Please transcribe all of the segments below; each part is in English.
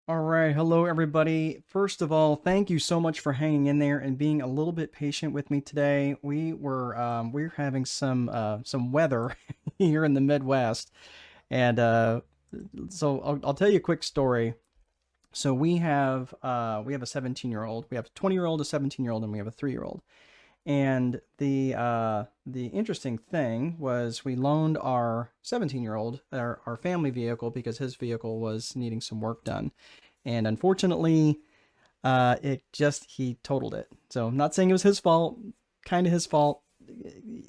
All right, hello everybody. First of all, thank you so much for hanging in there and being a little bit patient with me today. We're having some weather here in the Midwest, and so I'll tell you a quick story. So we have a 17-year-old, we have a 20-year-old, a 17-year-old, and we have a 3-year-old. And the interesting thing was we loaned our 17-year-old our family vehicle because his vehicle was needing some work done, and unfortunately, he totaled it. So I'm not saying it was his fault, kind of his fault.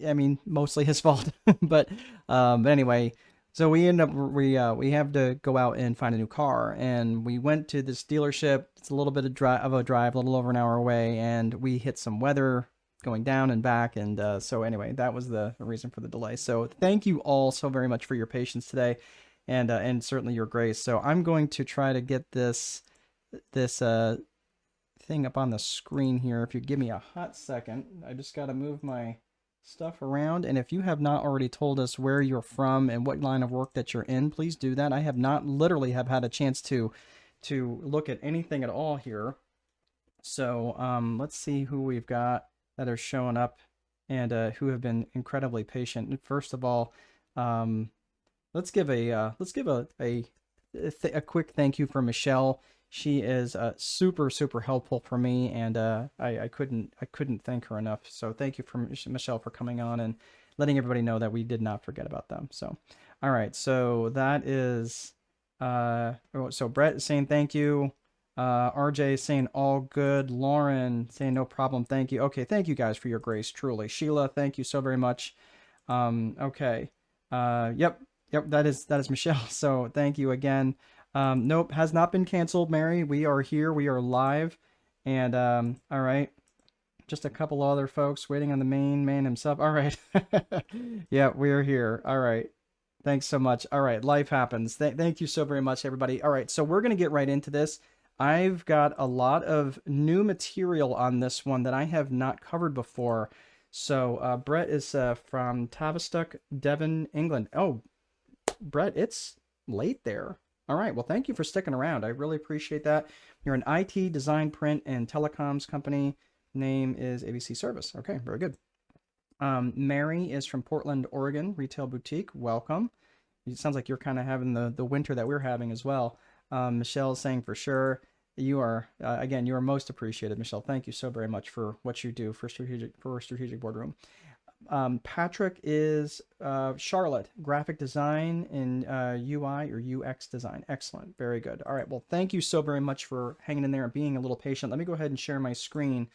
I mean, mostly his fault. But anyway, so we have to go out and find a new car, and we went to this dealership. It's a little bit of a drive, a little over an hour away, and we hit some weather going down and back, and so anyway, that was the reason for the delay. So thank you all so very much for your patience today, and certainly your grace. So I'm going to try to get this thing up on the screen here. If you give me a hot second, I just got to move my stuff around. And if you have not already told us where you're from and what line of work that you're in, please do that. I have not literally have had a chance to look at anything at all here. So let's see who we've got that are showing up and who have been incredibly patient. First of all, um, let's give a quick thank you for Michelle. She is super super helpful for me, and I couldn't thank her enough. So thank you for Michelle for coming on and letting everybody know that we did not forget about them. So, all right, so that is so Brett is saying thank you. RJ is saying all good. Lauren saying no problem. Thank you. Okay, thank you guys for your grace. Truly, Sheila, thank you so very much. Okay. Yep, yep, that is Michelle. So thank you again. Nope, has not been canceled, Mary. We are here. We are live. And all right, just a couple other folks waiting on the main man himself. All right. Yeah, we're here. All right. Thanks so much. All right, life happens. Thank you so very much, everybody. All right, so we're going to get right into this. I've got a lot of new material on this one that I have not covered before. So Brett is from Tavistock, Devon, England. Oh, Brett, it's late there. All right. Well, thank you for sticking around. I really appreciate that. You're an IT design, print, and telecoms company. Name is ABC Service. Okay, very good. Mary is from Portland, Oregon, retail boutique. Welcome. It sounds like you're kind of having the winter that we're having as well. Michelle is saying for sure. You are again. You are most appreciated, Michelle. Thank you so very much for what you do for strategic boardroom. Patrick is Charlotte, graphic design in UI or UX design. Excellent. Very good. All right. Well, thank you so very much for hanging in there and being a little patient. Let me go ahead and share my screen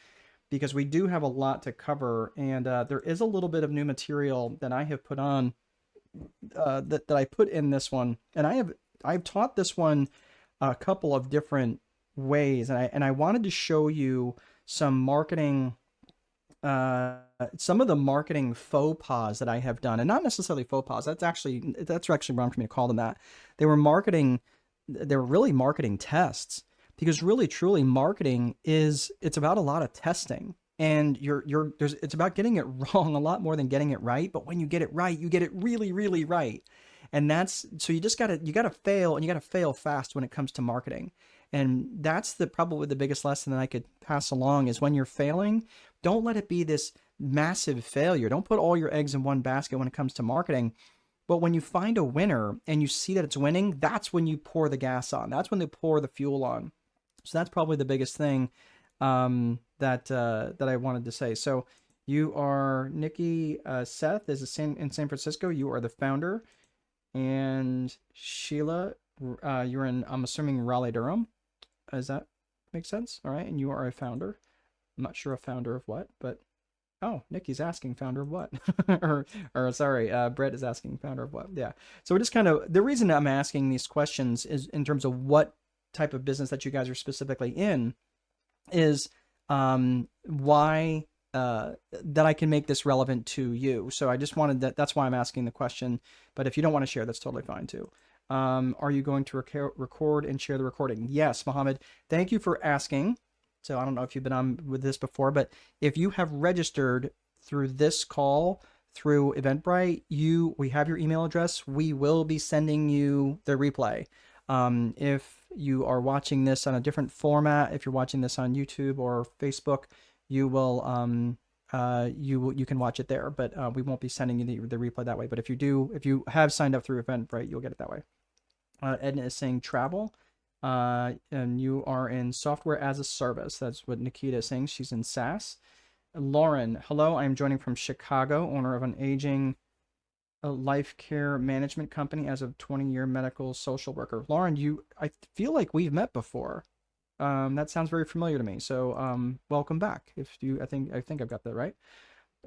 because we do have a lot to cover. And there is a little bit of new material that I have put on that I put in this one. And I've taught this one a couple of different ways. And I wanted to show you some marketing some of the marketing faux pas that I have done, and not necessarily faux pas. That's actually wrong for me to call them that. They were marketing. They were really marketing tests because really, truly, marketing it's about a lot of testing, and it's about getting it wrong a lot more than getting it right. But when you get it right, you get it really, really right, and that's so you gotta fail, and you gotta fail fast when it comes to marketing. And that's probably the biggest lesson that I could pass along is when you're failing, don't let it be this massive failure. Don't put all your eggs in one basket when it comes to marketing. But when you find a winner and you see that it's winning, that's when you pour the gas on. That's when they pour the fuel on. So that's probably the biggest thing that I wanted to say. So you are Nikki Seth is in San Francisco. You are the founder, and Sheila, you're in I'm assuming Raleigh Durham. Does that make sense? All right, and you are a founder. I'm not sure a founder of what, but oh, Nikki's asking founder of what? or sorry, Brett is asking founder of what? Yeah. So we're just kind of the reason I'm asking these questions is in terms of what type of business that you guys are specifically in is why that I can make this relevant to you. So I just wanted that's why I'm asking the question. But if you don't want to share, that's totally fine too. Are you going to record and share the recording? Yes, Mohammed. Thank you for asking. So I don't know if you've been on with this before, but if you have registered through this call through Eventbrite, we have your email address. We will be sending you the replay. If you are watching this on a different format, if you're watching this on YouTube or Facebook, you will you can watch it there, but we won't be sending you the replay that way. But if you have signed up through Eventbrite, you'll get it that way. Edna is saying travel, and you are in software as a service. That's what Nikita is saying. She's in SaaS. Lauren, hello. I am joining from Chicago, owner of an aging life care management company as a 20-year medical social worker. Lauren, I feel like we've met before. That sounds very familiar to me. So, welcome back. I think I've got that right.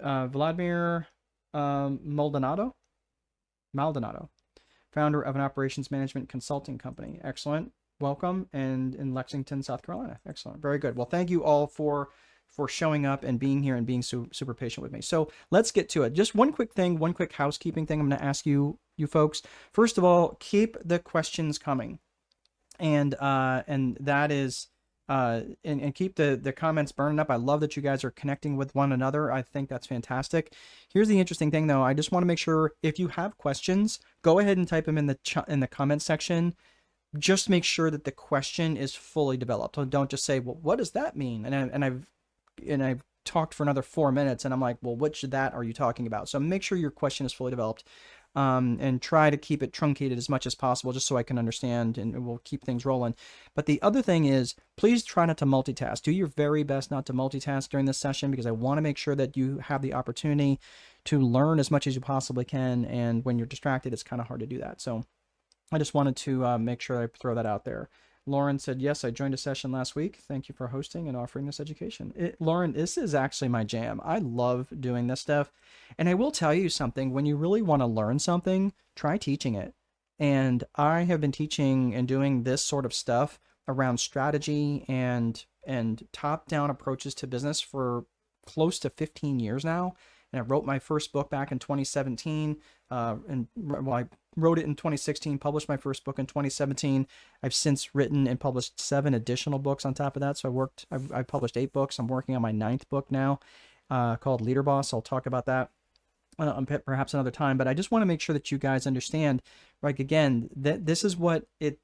Vladimir Maldonado, founder of an operations management consulting company. Excellent. Welcome, and in Lexington, South Carolina. Excellent. Very good. Well, thank you all for showing up and being here and being super patient with me. So let's get to it. Just one quick housekeeping thing I'm going to ask you folks. First of all, keep the questions coming, and that is and keep the comments burning up. I love that you guys are connecting with one another. I think that's fantastic. Here's the interesting thing, though. I just want to make sure if you have questions, go ahead and type them in the comment section. Just make sure that the question is fully developed. Don't just say, well, what does that mean? And I've talked for another 4 minutes, and I'm like, well, which that are you talking about? So make sure your question is fully developed, and try to keep it truncated as much as possible, just so I can understand, and we'll keep things rolling. But the other thing is, please try not to multitask. Do your very best not to multitask during this session, because I want to make sure that you have the opportunity to learn as much as you possibly can. And when you're distracted, it's kind of hard to do that. So I just wanted to make sure I throw that out there. Lauren said, yes, I joined a session last week. Thank you for hosting and offering this education. Lauren, this is actually my jam. I love doing this stuff. And I will tell you something. When you really want to learn something, try teaching it. And I have been teaching and doing this sort of stuff around strategy and top-down approaches to business for close to 15 years now. And I wrote my first book back in 2017. I wrote it in 2016, published my first book in 2017. I've since written and published 7 additional books on top of that. So I published 8 books. I'm working on my 9th book now, called Leader Boss. I'll talk about that perhaps another time. But I just want to make sure that you guys understand, like, again, that this is what it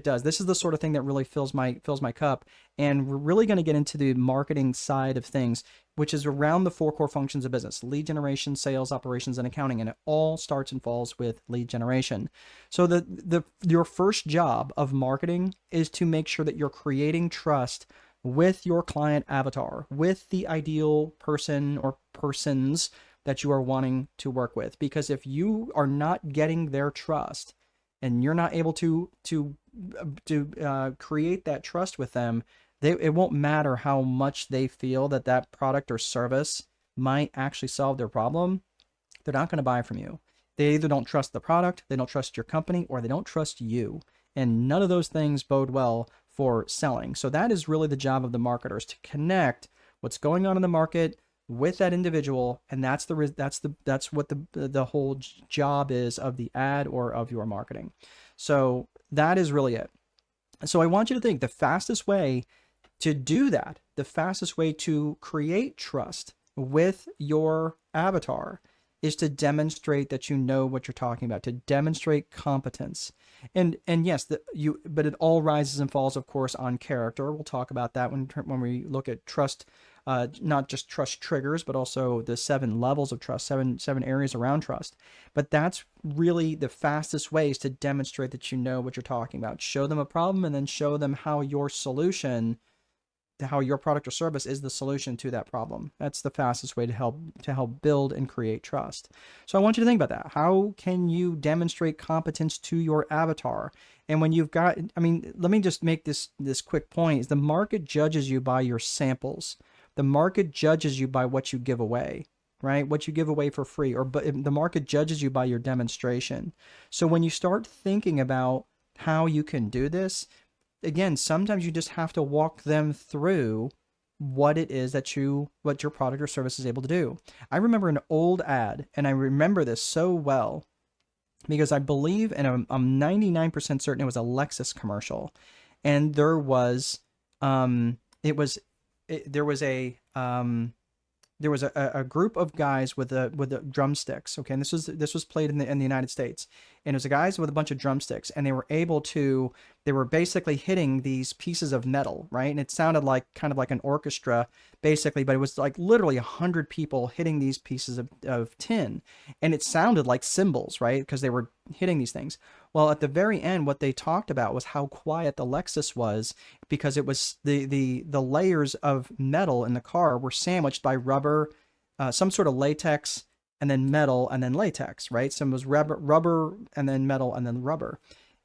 does. This is the sort of thing that really fills my cup. And we're really going to get into the marketing side of things, which is around the 4 core functions of business: lead generation, sales, operations, and accounting. And it all starts and falls with lead generation. So your first job of marketing is to make sure that you're creating trust with your client avatar, with the ideal person or persons that you are wanting to work with. Because if you are not getting their trust, and you're not able to create that trust with them, it won't matter how much they feel that product or service might actually solve their problem. They're not going to buy from you. They either don't trust the product, they don't trust your company, or they don't trust you. And none of those things bode well for selling. So that is really the job of the marketers, to connect what's going on in the market with that individual, and that's what the whole job is of the ad or of your marketing. So that is really it. So I want you to think the fastest way to do that, the fastest way to create trust with your avatar, is to demonstrate that you know what you're talking about, to demonstrate competence. And yes, but it all rises and falls, of course, on character. We'll talk about that when we look at trust. Not just trust triggers, but also the 7 levels of trust, seven areas around trust. But that's really the fastest ways to demonstrate that you know what you're talking about. Show them a problem, and then show them how your solution, how your product or service is the solution to that problem. That's the fastest way to help build and create trust. So I want you to think about that. How can you demonstrate competence to your avatar? And when you've got, let me just make this quick point, is the market judges you by your samples. The market judges you by what you give away, right? What you give away for free, but the market judges you by your demonstration. So when you start thinking about how you can do this, again, sometimes you just have to walk them through what it is what your product or service is able to do. I remember an old ad, and I remember this so well because I believe, and I'm 99% certain, it was a Lexus commercial, and there was a there was a group of guys with the drumsticks. Okay, and this was played in the United States, and it was the guys with a bunch of drumsticks, and they were basically hitting these pieces of metal, right? And it sounded like kind of like an orchestra, basically, but it was like literally 100 people hitting these pieces of tin, and it sounded like cymbals, right? Because they were hitting these things. Well, at the very end, what they talked about was how quiet the Lexus was, because it was the layers of metal in the car were sandwiched by rubber, some sort of latex, and then metal, and then latex, right? So it was rubber, and then metal, and then rubber,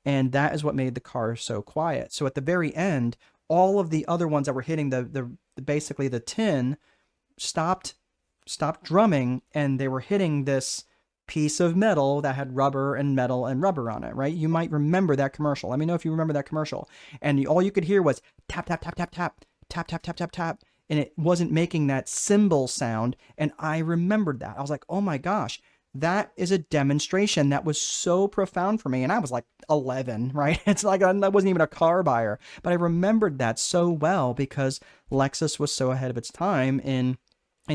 and that is what made the car so quiet. So at the very end, all of the other ones that were hitting the basically the tin stopped stopped drumming, and they were hitting this piece of metal that had rubber and metal and rubber on it, right? You might remember that commercial. Let me know if you remember that commercial. And all you could hear was tap, tap, tap, tap, tap, tap, tap, tap, tap, tap. And it wasn't making that cymbal sound. And I remembered that. I was like, oh my gosh, that is a demonstration that was so profound for me. And I was like 11, right? It's like I wasn't even a car buyer, but I remembered that so well because Lexus was so ahead of its time in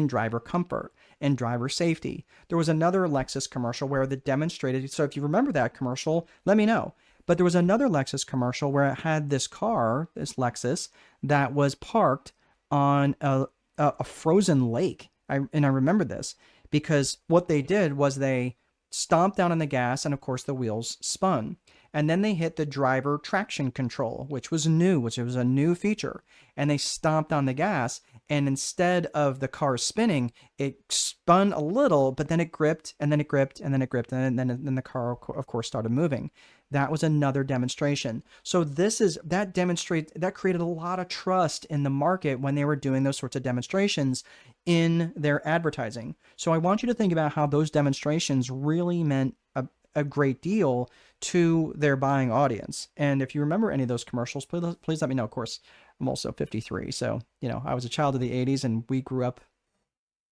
driver comfort and driver safety. There was another Lexus commercial where they demonstrated. So if you remember that commercial, let me know. But there was another Lexus commercial where it had this car, this Lexus, that was parked on a frozen lake. And I remember this because what they did was they stomped down on the gas, and of course the wheels spun. And then they hit the driver traction control, which was new, which was a new feature. And they stomped on the gas, and instead of the car spinning, it spun a little, but then it gripped, and then it gripped, and then it gripped, and then the car, of course, started moving. That was another demonstration. So that created a lot of trust in the market when they were doing those sorts of demonstrations in their advertising. So I want you to think about how those demonstrations really meant a great deal to their buying audience. And if you remember any of those commercials, please let me know. Of course, I'm also 53. So, I was a child of the 80s, and we grew up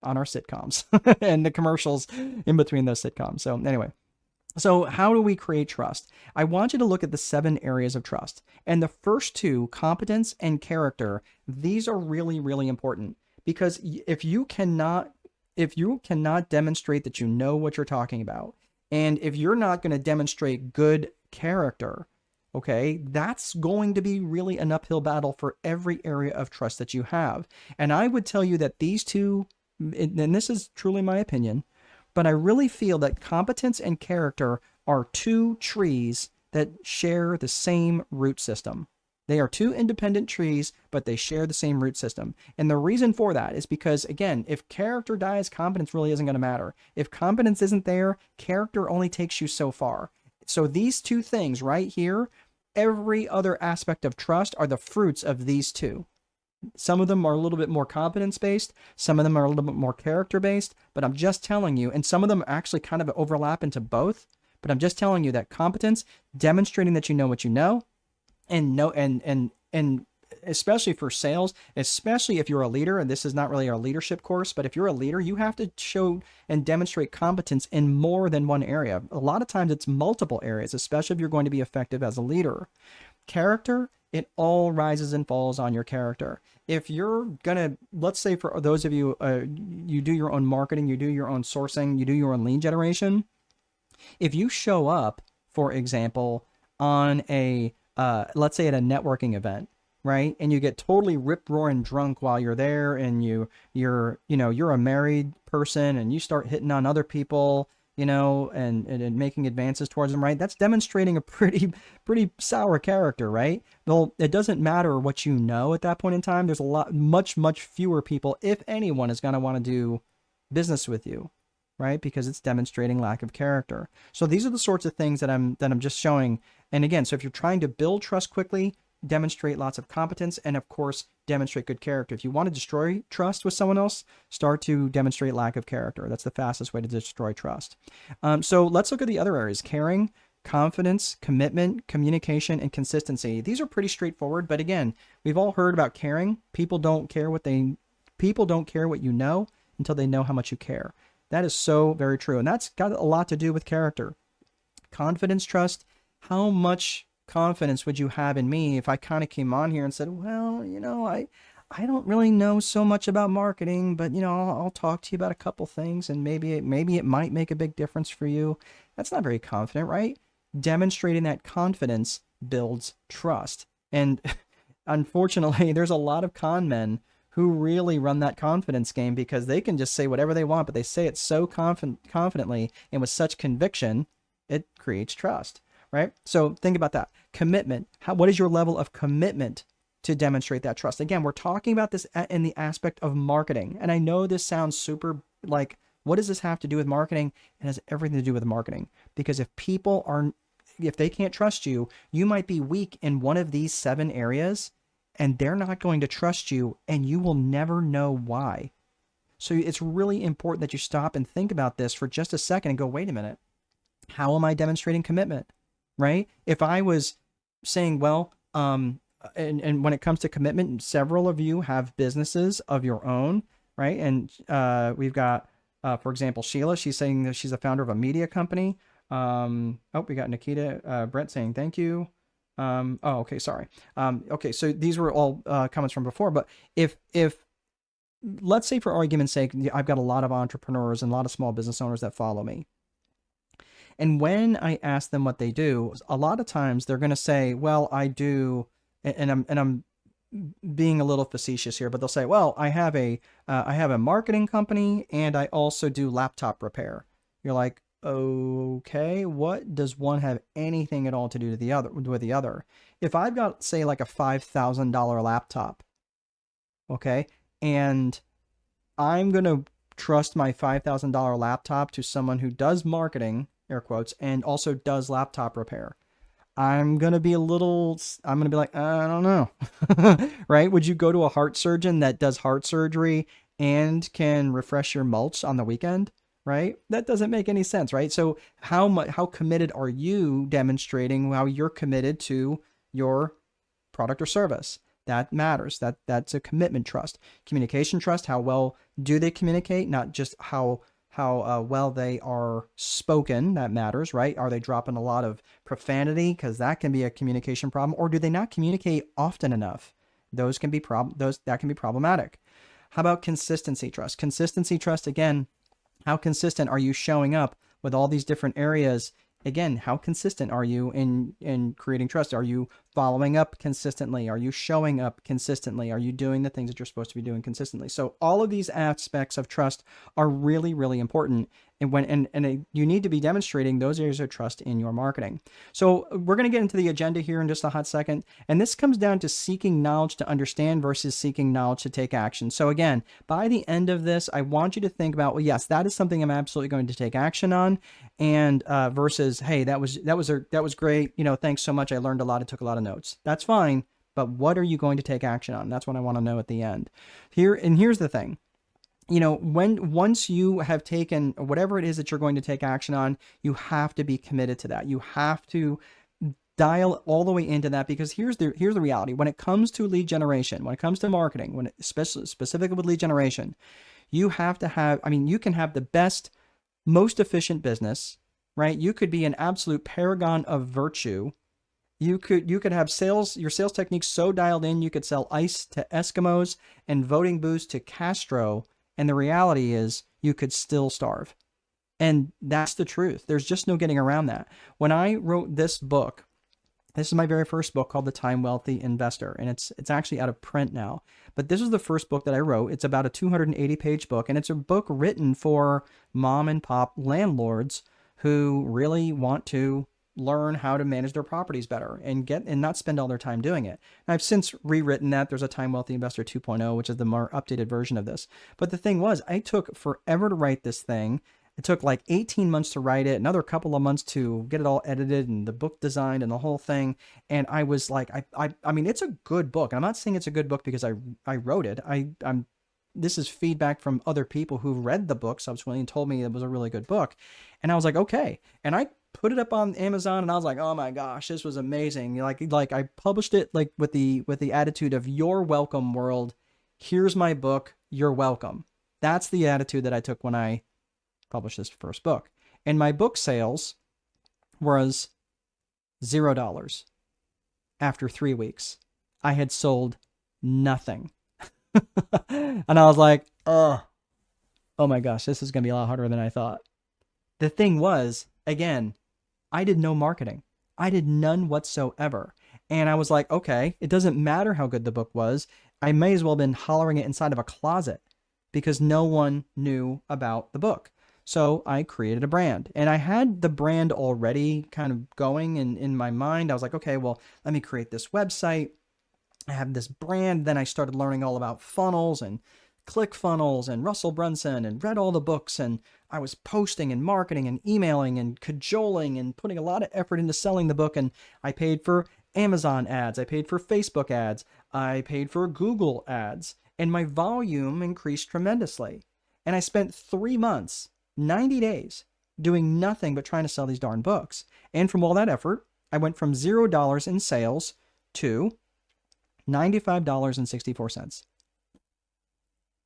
on our sitcoms and the commercials in between those sitcoms. So anyway, so how do we create trust? I want you to look at the 7 areas of trust. And the first 2, competence and character, these are really, really important, because if you cannot demonstrate that you know what you're talking about, and if you're not going to demonstrate good character, okay, that's going to be really an uphill battle for every area of trust that you have. And I would tell you that these 2, and this is truly my opinion, but I really feel that competence and character are 2 trees that share the same root system. They are 2 independent trees, but they share the same root system. And the reason for that is because, again, if character dies, competence really isn't going to matter. If competence isn't there, character only takes you so far. So these 2 things right here, every other aspect of trust are the fruits of these 2. Some of them are a little bit more competence-based. Some of them are a little bit more character-based. But I'm just telling you, and some of them actually kind of overlap into both. But I'm just telling you that competence, demonstrating that you know what you know, and especially for sales, especially if you're a leader, and this is not really our leadership course, but if you're a leader, you have to show and demonstrate competence in more than one area. A lot of times it's multiple areas, especially if you're going to be effective as a leader. Character, it all rises and falls on your character. If you're gonna, let's say for those of you, you do your own marketing, you do your own sourcing, you do your own lead generation. If you show up, for example, on let's say at a networking event, right? And you get totally rip-roaring drunk while you're there, and you're a married person, and you start hitting on other people, and making advances towards them, right? That's demonstrating a pretty sour character, right? Well, it doesn't matter what you know at that point in time. There's much fewer people, if anyone, is going to want to do business with you, right? Because it's demonstrating lack of character. So these are the sorts of things that I'm just showing. And again, so if you're trying to build trust quickly, demonstrate lots of competence, and of course, demonstrate good character. If you want to destroy trust with someone else, start to demonstrate lack of character. That's the fastest way to destroy trust. So let's look at the other areas: caring, confidence, commitment, communication, and consistency. These are pretty straightforward, but again, we've all heard about caring. People don't care what you know until they know how much you care. That is so very true. And that's got a lot to do with character. Confidence, trust. How much confidence would you have in me if I kind of came on here and said, well, I don't really know so much about marketing, but I'll talk to you about a couple things, and maybe it might make a big difference for you. That's not very confident, right? Demonstrating that confidence builds trust. And unfortunately, there's a lot of con men who really run that confidence game because they can just say whatever they want, but they say it so confidently and with such conviction, it creates trust, right? So think about that. Commitment. What is your level of commitment to demonstrate that trust? Again, we're talking about this in the aspect of marketing. And I know this sounds super like, what does this have to do with marketing? It has everything to do with marketing. Because if they can't trust you, you might be weak in one of these 7 areas and they're not going to trust you and you will never know why. So it's really important that you stop and think about this for just a second and go, wait a minute, how am I demonstrating commitment? Right? If I was saying, well, and when it comes to commitment, several of you have businesses of your own, right? And we've got, for example, Sheila. She's saying that she's a founder of a media company. We got Nikita Brent saying thank you. Okay, sorry. Okay, so these were all comments from before. But if let's say for argument's sake, I've got a lot of entrepreneurs and a lot of small business owners that follow me. And when I ask them what they do, a lot of times they're going to say, well, I do, and I'm being a little facetious here, but they'll say, well, I have a marketing company and I also do laptop repair. You're like, okay, what does one have anything at all to do with the other? If I've got, say, like a $5,000 laptop, okay, and I'm going to trust my $5,000 laptop to someone who does marketing, air quotes, and also does laptop repair, I'm going to be like, I don't know, right? Would you go to a heart surgeon that does heart surgery and can refresh your mulch on the weekend? Right? That doesn't make any sense, right? So how committed are you demonstrating how you're committed to your product or service? That matters. That's a commitment trust. Communication trust. How well do they communicate? Not just how well they are spoken. That matters, right? Are they dropping a lot of profanity? Because that can be a communication problem. Or do they not communicate often enough? That can be problematic. How about consistency trust? Consistency trust, again, how consistent are you showing up with all these different areas? Again, how consistent are you in creating trust? Are you following up consistently? Are you showing up consistently? Are you doing the things that you're supposed to be doing consistently? So all of these aspects of trust are really, really important. And you need to be demonstrating those areas of trust in your marketing. So we're going to get into the agenda here in just a hot second. And this comes down to seeking knowledge to understand versus seeking knowledge to take action. So again, by the end of this, I want you to think about, well, yes, that is something I'm absolutely going to take action on, and versus, hey, that was great. Thanks so much. I learned a lot. I took a lot of notes. That's fine. But what are you going to take action on? That's what I want to know at the end. Here's the thing. Once you have taken whatever it is that you're going to take action on, you have to be committed to that. You have to dial all the way into that, because here's the reality. When it comes to lead generation, when it comes to marketing, specifically with lead generation, you have to have, you can have the best, most efficient business, right? You could be an absolute paragon of virtue. You could have your sales techniques so dialed in, you could sell ice to Eskimos and voting booths to Castro. And the reality is you could still starve. And that's the truth. There's just no getting around that. When I wrote this book, this is my very first book called The Time Wealthy Investor. And it's actually out of print now. But this was the first book that I wrote. It's about a 280-page book. And it's a book written for mom and pop landlords who really want to learn how to manage their properties better and not spend all their time doing it. And I've since rewritten that. There's a Time Wealthy Investor 2.0, which is the more updated version of this. But the thing was, I took forever to write this thing. It took like 18 months to write it, another couple of months to get it all edited and the book designed and the whole thing. And I was like, it's a good book. I'm not saying it's a good book because I wrote it. This is feedback from other people who read the book subsequently and told me it was a really good book. And I was like, okay. And I put it up on Amazon and I was like, oh my gosh, this was amazing. Like I published it like with the attitude of, you're welcome, world. Here's my book. You're welcome. That's the attitude that I took when I published this first book. And my book sales was $0 after 3 weeks. I had sold nothing. And I was like, oh my gosh, this is going to be a lot harder than I thought. The thing was, again, I did no marketing. I did none whatsoever. And I was like, okay, it doesn't matter how good the book was. I may as well have been hollering it inside of a closet because no one knew about the book. So I created a brand, and I had the brand already kind of going in my mind. I was like, okay, well, let me create this website. I have this brand. Then I started learning all about funnels and ClickFunnels and Russell Brunson and read all the books. And I was posting and marketing and emailing and cajoling and putting a lot of effort into selling the book. And I paid for Amazon ads. I paid for Facebook ads. I paid for Google ads. And my volume increased tremendously. And I spent 3 months, 90 days, doing nothing but trying to sell these darn books. And from all that effort, I went from $0 in sales to $95.64.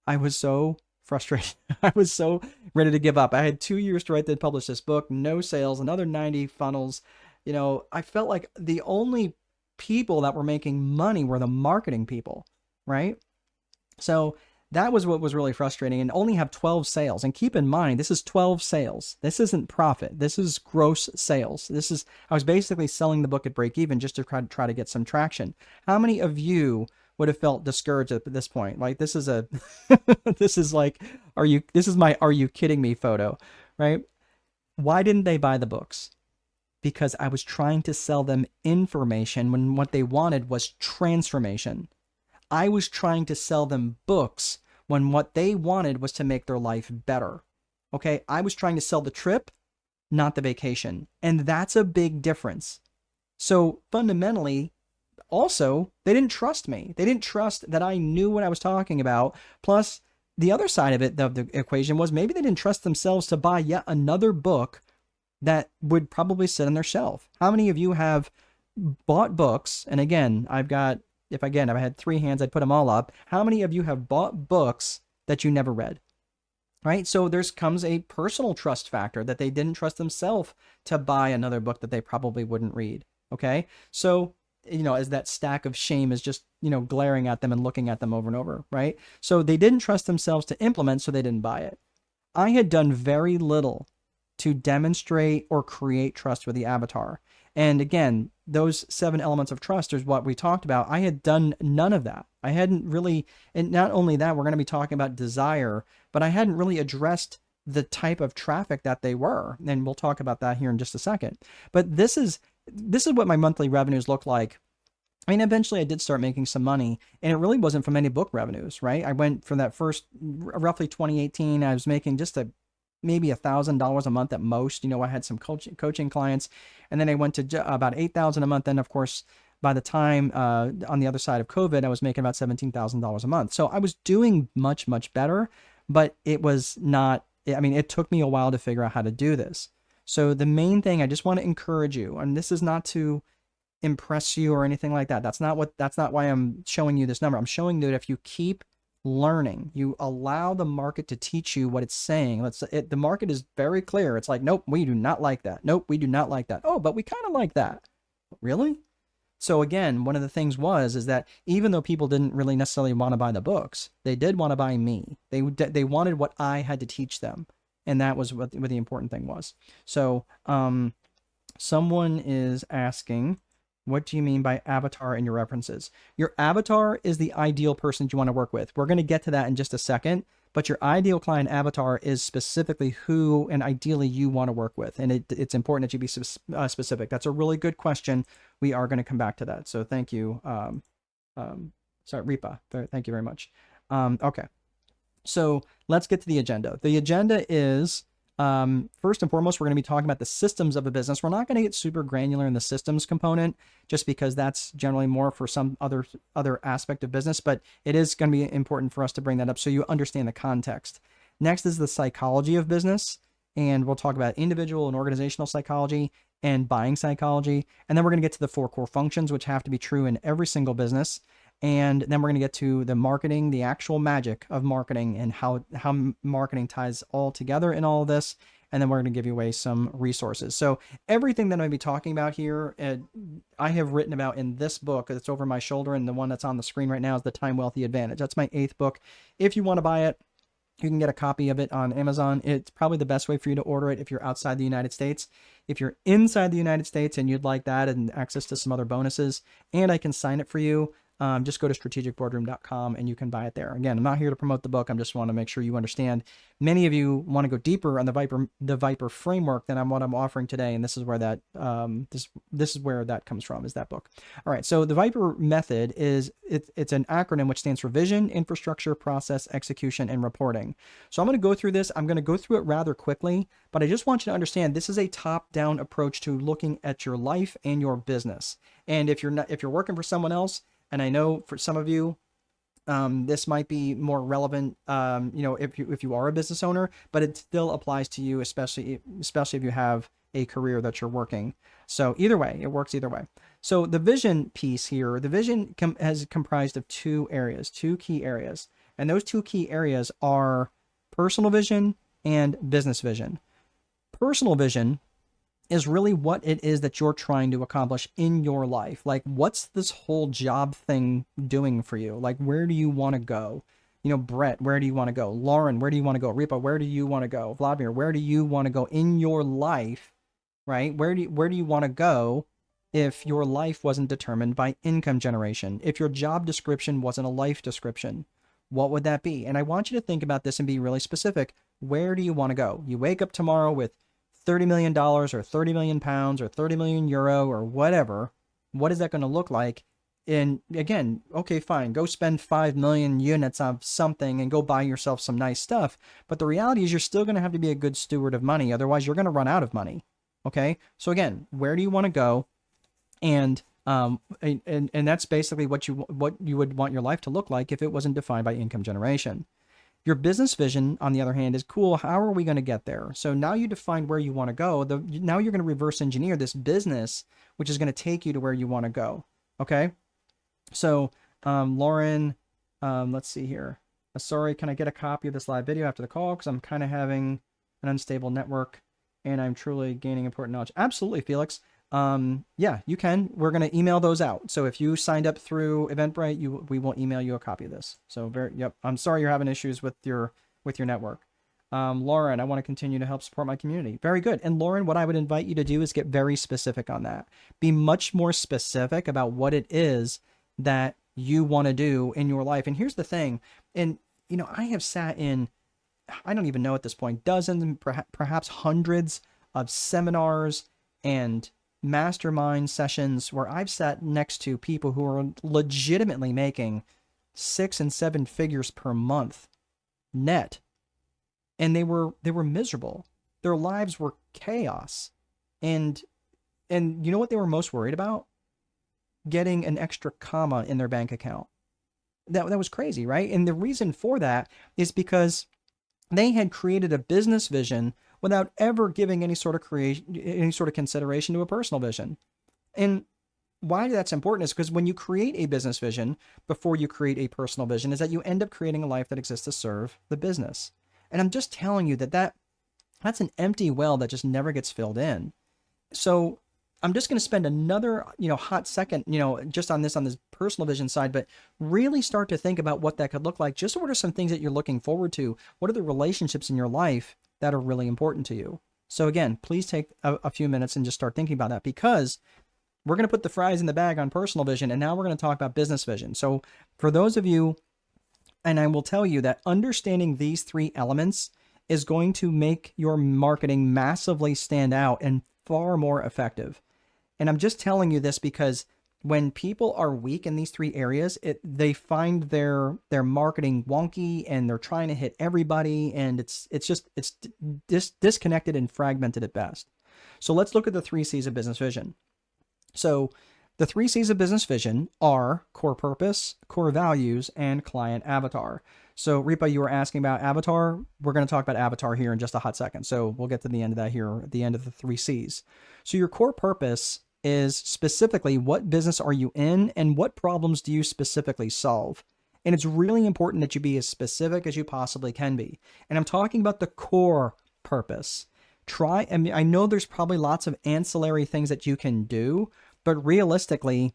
I was so frustrated. I was so ready to give up. I had 2 years to write and publish this book, no sales, another 90 funnels. I felt like the only people that were making money were the marketing people, right? So that was what was really frustrating, and only have 12 sales. And keep in mind, this is 12 sales. This isn't profit. This is gross sales. I was basically selling the book at break even just to try to get some traction. How many of you would have felt discouraged at this point? Like, this is this is my "are you kidding me" photo, right? Why didn't they buy the books? Because I was trying to sell them information when what they wanted was transformation. I was trying to sell them books when what they wanted was to make their life better. Okay, I was trying to sell the trip, not the vacation. And that's a big difference. So fundamentally, also, they didn't trust me. They didn't trust that I knew what I was talking about. Plus, the other side of it, of the equation, was maybe they didn't trust themselves to buy yet another book that would probably sit on their shelf. How many of you have bought books? And again, if I had 3 hands, I'd put them all up. How many of you have bought books that you never read? Right? So comes a personal trust factor that they didn't trust themselves to buy another book that they probably wouldn't read. Okay? So, as that stack of shame is just, glaring at them and looking at them over and over, right? So they didn't trust themselves to implement, so they didn't buy it. I had done very little to demonstrate or create trust with the avatar. And again, those 7 elements of trust is what we talked about. I had done none of that. I hadn't really, and not only that, we're going to be talking about desire, but I hadn't really addressed the type of traffic that they were. And we'll talk about that here in just a second. But this is what my monthly revenues look like. I mean, eventually I did start making some money, and it really wasn't from any book revenues, right? I went from that first, roughly 2018, I was making just maybe $1,000 a month at most. I had some coaching clients, and then I went to about $8,000 a month. Then, of course, by the time on the other side of COVID, I was making about $17,000 a month. So I was doing much, much better, but it was not. I mean, it took me a while to figure out how to do this. So the main thing I just want to encourage you, and this is not to impress you or anything like that. That's not why I'm showing you this number. I'm showing that if you keep learning, you allow the market to teach you what it's saying. The market is very clear. It's like, nope, we do not like that. Nope, we do not like that. Oh, but we kind of like that. Really? So again, one of the things is that even though people didn't really necessarily want to buy the books, they did want to buy me. They wanted what I had to teach them. And that was what the important thing was. So someone is asking, what do you mean by avatar in your references? Your avatar is the ideal person you want to work with. We're going to get to that in just a second, but your ideal client avatar is specifically who and ideally you want to work with. And it's important that you be specific. That's a really good question. We are going to come back to that. So thank you. Ripa, thank you very much. Okay. So let's get to the agenda. The agenda is, first and foremost, we're going to be talking about the systems of a business. We're not going to get super granular in the systems component just because that's generally more for some other aspect of business, but it is going to be important for us to bring that up so you understand the context. Next is the psychology of business, and we'll talk about individual and organizational psychology and buying psychology. And then we're going to get to the 4 core functions, which have to be true in every single business. And then we're going to get to the marketing, the actual magic of marketing, and how marketing ties all together in all of this. and then we're going to give you away some resources. So everything that I'm going to be talking about here, I have written about in this book that's over my shoulder, and the one that's on the screen right now is The Time Wealthy Advantage. That's my 8th book. If you want to buy it, you can get a copy of it on Amazon. It's probably the best way for you to order it if you're outside the United States. If you're inside the United States and you'd like that and access to some other bonuses, and I can sign it for you, just go to strategicboardroom.com and you can buy it there. Again, I'm not here to promote the book. I just want to make sure you understand. Many of you want to go deeper on the Viper framework than what I'm offering today, and this is where that this is where that comes from, is that book. All right, so the Viper method is it's an acronym which stands for Vision, Infrastructure, Process, Execution, and Reporting. So I'm going to go through this. I'm going to go through it rather quickly, but I just want you to understand this is a top-down approach to looking at your life and your business. And if you're working for someone else, and I know for some of you, this might be more relevant, if you are a business owner, but it still applies to you, especially if you have a career that you're working. So either way, it works either way. So the vision piece here, the vision has comprised of two key areas, and those two key areas are personal vision and business vision. Personal vision is really what it is that you're trying to accomplish in your life. Like, what's this whole job thing doing for you? Like, where do you want to go? Brett, where do you want to go? Lauren, where do you want to go? Ripa, where do you want to go? Vladimir, where do you want to go in your life, right? Where do you want to go if your life wasn't determined by income generation? If your job description wasn't a life description, what would that be? And I want you to think about this and be really specific. Where do you want to go? You wake up tomorrow with $30 million or 30 million pounds or 30 million euro or whatever. What is that going to look like? And again, okay, fine, go spend 5 million units of something and go buy yourself some nice stuff. But the reality is you're still going to have to be a good steward of money. Otherwise, you're going to run out of money. Okay. So again, where do you want to go? And that's basically what you would want your life to look like if it wasn't defined by income generation. Your business vision, on the other hand, is cool. How are we going to get there? So now you define where you want to go. Now you're going to reverse engineer this business, which is going to take you to where you want to go. Okay. So, Lauren, let's see here. Sorry, can I get a copy of this live video after the call? Because I'm kind of having an unstable network and I'm truly gaining important knowledge. Absolutely, Felix. Yeah, you can. We're going to email those out. So if you signed up through Eventbrite, we will email you a copy of this. So yep. I'm sorry you're having issues with your network. Lauren, I want to continue to help support my community. Very good. And Lauren, what I would invite you to do is get very specific on that. Be much more specific about what it is that you want to do in your life. And here's the thing. And, I have sat in, I don't even know at this point, dozens, perhaps hundreds of seminars and mastermind sessions where I've sat next to people who are legitimately making 6 and 7 figures per month net. And they were miserable. Their lives were chaos. And you know what they were most worried about? Getting an extra comma in their bank account. That was crazy, right? And the reason for that is because they had created a business vision without ever giving any sort of consideration to a personal vision. And why that's important is because when you create a business vision before you create a personal vision, is that you end up creating a life that exists to serve the business. And I'm just telling you that's an empty well that just never gets filled in. So I'm just going to spend another, hot second, just on this personal vision side, but really start to think about what that could look like. Just what are some things that you're looking forward to? What are the relationships in your life that are really important to you? So again, please take a few minutes and just start thinking about that, because we're going to put the fries in the bag on personal vision, and now we're going to talk about business vision. So for those of you, and I will tell you that understanding these 3 elements is going to make your marketing massively stand out and far more effective. And I'm just telling you this because when people are weak in these 3 areas, they find their marketing wonky and they're trying to hit everybody, and it's disconnected and fragmented at best. So let's look at the 3 C's of business vision. So the 3 C's of business vision are core purpose, core values, and client avatar. So Ripa, you were asking about avatar. We're going to talk about avatar here in just a hot second. So we'll get to the end of that here at the end of the 3 C's. So your core purpose is specifically what business are you in and what problems do you specifically solve? And it's really important that you be as specific as you possibly can be. And I'm talking about the core purpose. I mean, I know there's probably lots of ancillary things that you can do, but realistically,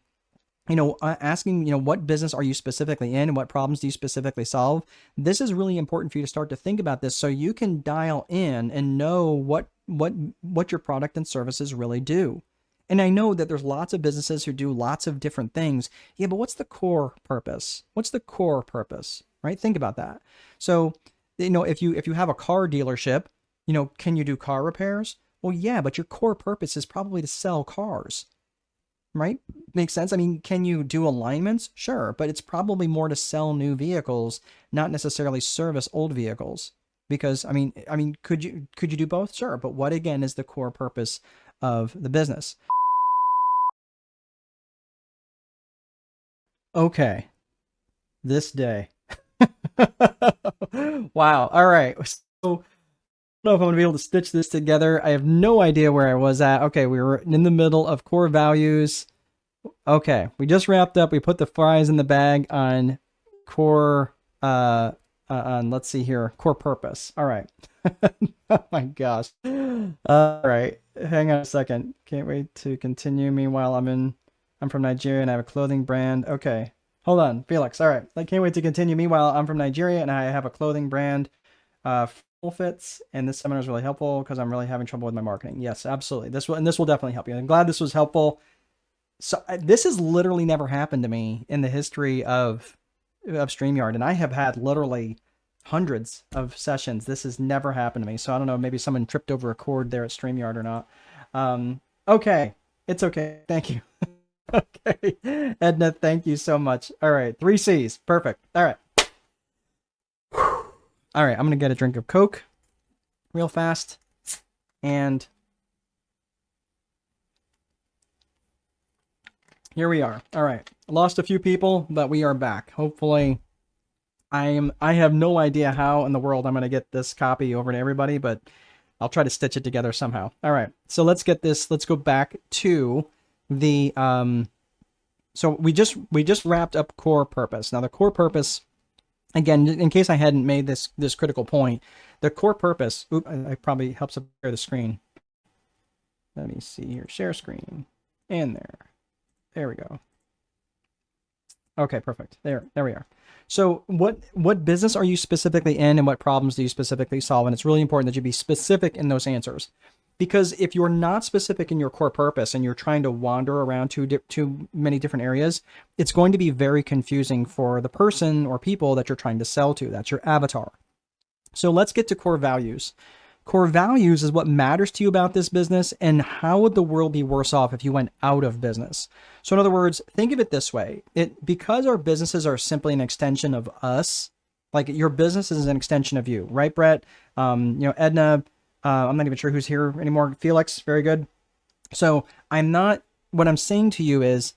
asking, what business are you specifically in and what problems do you specifically solve? This is really important for you to start to think about this so you can dial in and know what your product and services really do. And I know that there's lots of businesses who do lots of different things. Yeah, but what's the core purpose? What's the core purpose, right? Think about that. So, if you have a car dealership, can you do car repairs? Well, yeah, but your core purpose is probably to sell cars, right? Makes sense. I mean, can you do alignments? Sure, but it's probably more to sell new vehicles, not necessarily service old vehicles. Because I mean, could you do both? Sure, but what again is the core purpose of the business? Okay, this day. Wow. All right. So know if I'm gonna be able to stitch this together. I have no idea where I was at. Okay, we were in the middle of core values. Okay, we just wrapped up. We put the fries in the bag on core, on, let's see here, core purpose. All right. Oh my gosh. All right, hang on a second. Can't wait to continue. Meanwhile, I'm from Nigeria and I have a clothing brand. Okay, hold on, Felix. All right, I can't wait to continue. Meanwhile, I'm from Nigeria and I have a clothing brand. Fits, and this seminar is really helpful because I'm really having trouble with my marketing. Yes, absolutely. This will definitely help you. I'm glad this was helpful. So this has literally never happened to me in the history of StreamYard, and I have had literally hundreds of sessions. This has never happened to me. So I don't know, maybe someone tripped over a cord there at StreamYard or not. Okay, it's okay. Thank you. Okay, Edna, thank you so much. All right, 3 C's, perfect. All right. All right, I'm going to get a drink of Coke real fast. And here we are. All right. Lost a few people, but we are back. Hopefully, I have no idea how in the world I'm going to get this copy over to everybody, but I'll try to stitch it together somehow. All right. So let's go back to the so we just wrapped up core purpose. Now the core purpose, again, in case I hadn't made this critical point, the core purpose, it probably helps up share the screen. Let me see here, share screen, and there we go. Okay, perfect. There we are. So what business are you specifically in and what problems do you specifically solve? And it's really important that you be specific in those answers. Because if you're not specific in your core purpose and you're trying to wander around too many different areas, it's going to be very confusing for the person or people that you're trying to sell to. That's your avatar. So let's get to core values. Core values is what matters to you about this business and how would the world be worse off if you went out of business. So in other words, think of it this way. Because our businesses are simply an extension of us, like your business is an extension of you, right, Brett? Edna, I'm not even sure who's here anymore. Felix, very good. So what I'm saying to you is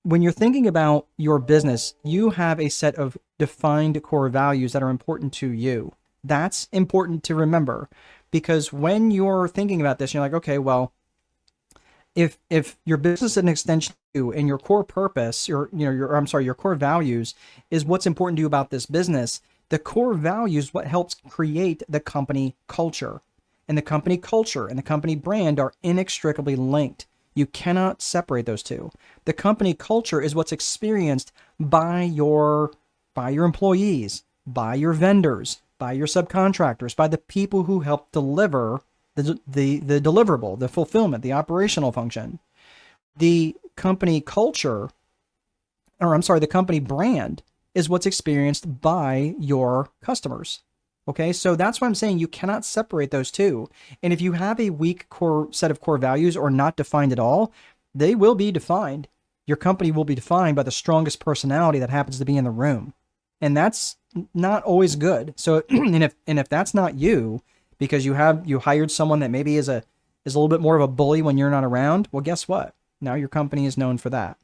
when you're thinking about your business, you have a set of defined core values that are important to you. That's important to remember because when you're thinking about this, you're like, okay, well, if your business is an extension of you and your core purpose, your core values is what's important to you about this business, the core values what helps create the company culture. And the company culture and the company brand are inextricably linked. You cannot separate those two. The company culture is what's experienced by your employees, by your vendors, by your subcontractors, by the people who help deliver the deliverable, the fulfillment, the operational function. The company culture, the company brand is what's experienced by your customers. Okay, so that's why I'm saying you cannot separate those two. And if you have a weak core set of core values or not defined at all, they will be defined. Your company will be defined by the strongest personality that happens to be in the room. And that's not always good. So, and if that's not you, because you hired someone that maybe is a little bit more of a bully when you're not around, well, guess what? Now your company is known for that.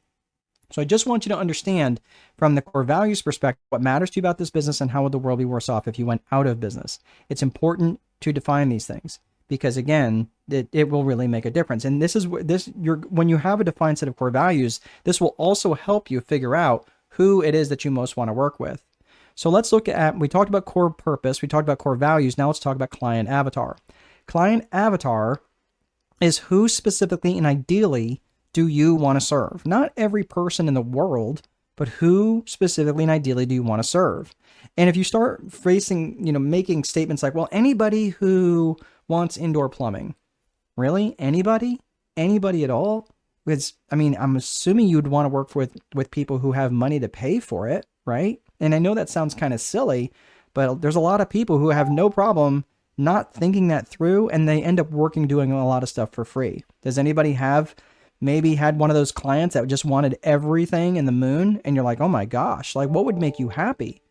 So I just want you to understand from the core values perspective, what matters to you about this business and how would the world be worse off if you went out of business. It's important to define these things because again, it will really make a difference. And when you have a defined set of core values, this will also help you figure out who it is that you most want to work with. So let's look at, we talked about core purpose, we talked about core values. Now let's talk about client avatar. Client avatar is who specifically and ideally do you want to serve? Not every person in the world, but who specifically and ideally do you want to serve? And if you start making statements like, well, anybody who wants indoor plumbing, really? Anybody? Anybody at all? Because, I mean, I'm assuming you'd want to work with people who have money to pay for it, right? And I know that sounds kind of silly, but there's a lot of people who have no problem not thinking that through, and they end up doing a lot of stuff for free. Does anybody have maybe had one of those clients that just wanted everything in the moon, and you're like, oh my gosh, like what would make you happy?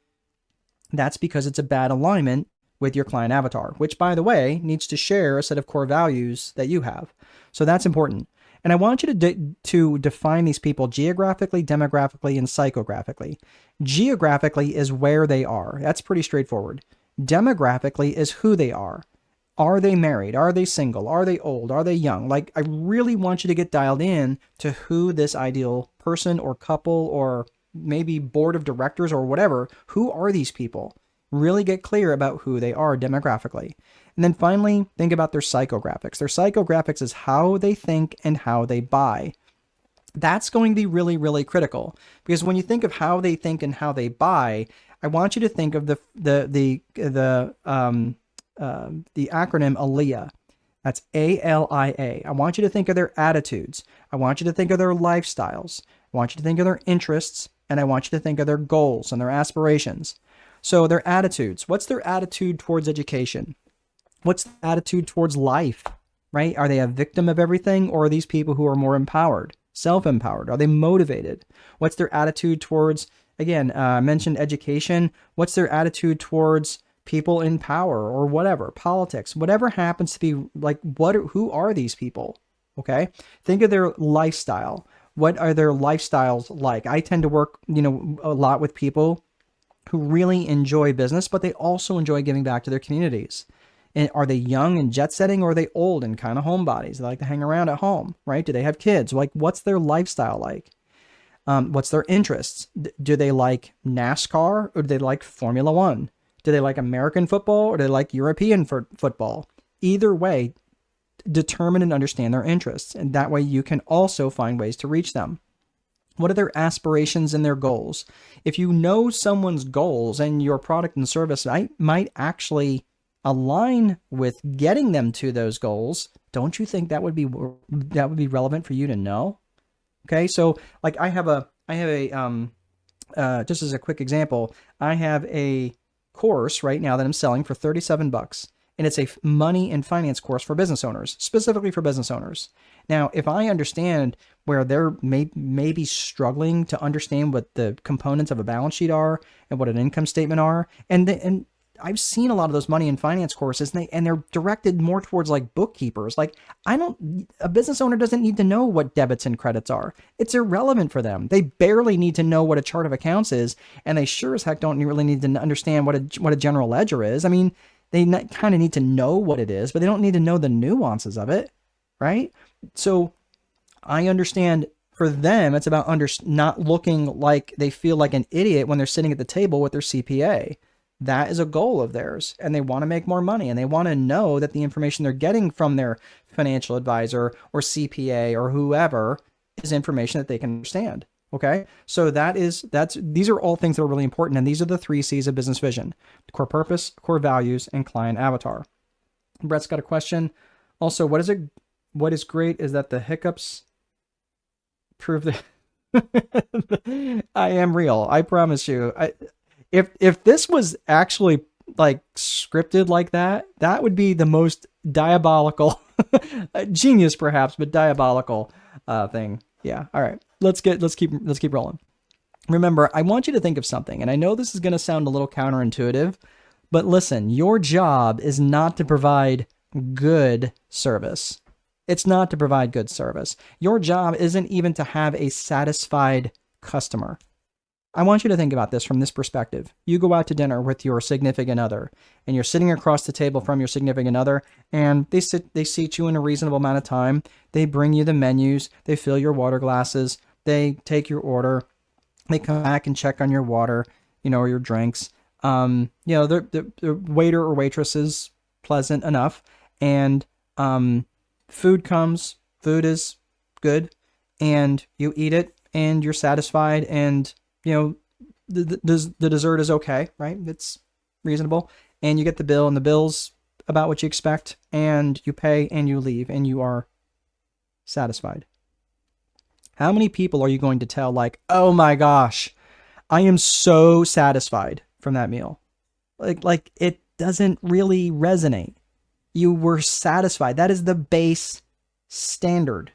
That's because it's a bad alignment with your client avatar, which, by the way, needs to share a set of core values that you have. So that's important. And I want you to define these people geographically, demographically, and psychographically. Geographically is where they are. That's pretty straightforward. Demographically is who they are. Are they married? Are they single? Are they old? Are they young? Like, I really want you to get dialed in to who this ideal person or couple or maybe board of directors or whatever, who are these people? Really get clear about who they are demographically. And then finally, think about their psychographics. Their psychographics is how they think and how they buy. That's going to be really, really critical, because when you think of how they think and how they buy, I want you to think of the acronym ALIA. That's ALIA. I want you to think of their attitudes. I want you to think of their lifestyles. I want you to think of their interests, and I want you to think of their goals and their aspirations. So their attitudes. What's their attitude towards education? What's the attitude towards life, right? Are they a victim of everything, or are these people who are more empowered, self-empowered? Are they motivated? What's their attitude towards, again, I mentioned education. What's their attitude towards people in power or whatever, politics, whatever happens to be, like, who are these people? Okay. Think of their lifestyle. What are their lifestyles like? I tend to work, a lot with people who really enjoy business, but they also enjoy giving back to their communities. And are they young and jet setting, or are they old and kind of homebodies? They like to hang around at home, right? Do they have kids? Like, what's their lifestyle like? What's their interests? Do they like NASCAR, or do they like Formula One? Do they like American football, or do they like European football? Either way, determine and understand their interests. And that way you can also find ways to reach them. What are their aspirations and their goals? If you know someone's goals and your product and service might actually align with getting them to those goals, don't you think that would be relevant for you to know? Okay, so like I have a just as a quick example, I have a course right now that I'm selling for $37, and it's a money and finance course for business owners, specifically for business owners. Now, if I understand where they're maybe struggling to understand what the components of a balance sheet are and what an income statement are, and I've seen a lot of those money and finance courses, and they're directed more towards like bookkeepers. Like, a business owner doesn't need to know what debits and credits are. It's irrelevant for them. They barely need to know what a chart of accounts is, and they sure as heck don't really need to understand what a general ledger is. I mean, they kind of need to know what it is, but they don't need to know the nuances of it, right? So I understand for them, it's about not looking like they feel like an idiot when they're sitting at the table with their CPA. That is a goal of theirs, and they want to make more money, and they want to know that the information they're getting from their financial advisor or CPA or whoever is information that they can understand. Okay. So these are all things that are really important. And these are the 3 C's of business vision: core purpose, core values, and client avatar. Brett's got a question. Also, what is great is that the hiccups prove that I am real. I promise you. If this was actually like scripted like that, that would be the most diabolical, genius perhaps, but diabolical thing. Yeah. All right. Let's keep rolling. Remember, I want you to think of something, and I know this is going to sound a little counterintuitive, but listen, your job is not to provide good service. It's not to provide good service. Your job isn't even to have a satisfied customer. I want you to think about this from this perspective. You go out to dinner with your significant other, and you're sitting across the table from your significant other, and they seat you in a reasonable amount of time. They bring you the menus. They fill your water glasses. They take your order. They come back and check on your water, or your drinks. The waiter or waitress is pleasant enough. and food comes, food is good, and you eat it, and you're satisfied, and the dessert is okay, right? It's reasonable, and you get the bill, and the bill's about what you expect, and you pay, and you leave, and you are satisfied. How many people are you going to tell, like, oh my gosh, I am so satisfied from that meal? Like it doesn't really resonate. You were satisfied. That is the base standard.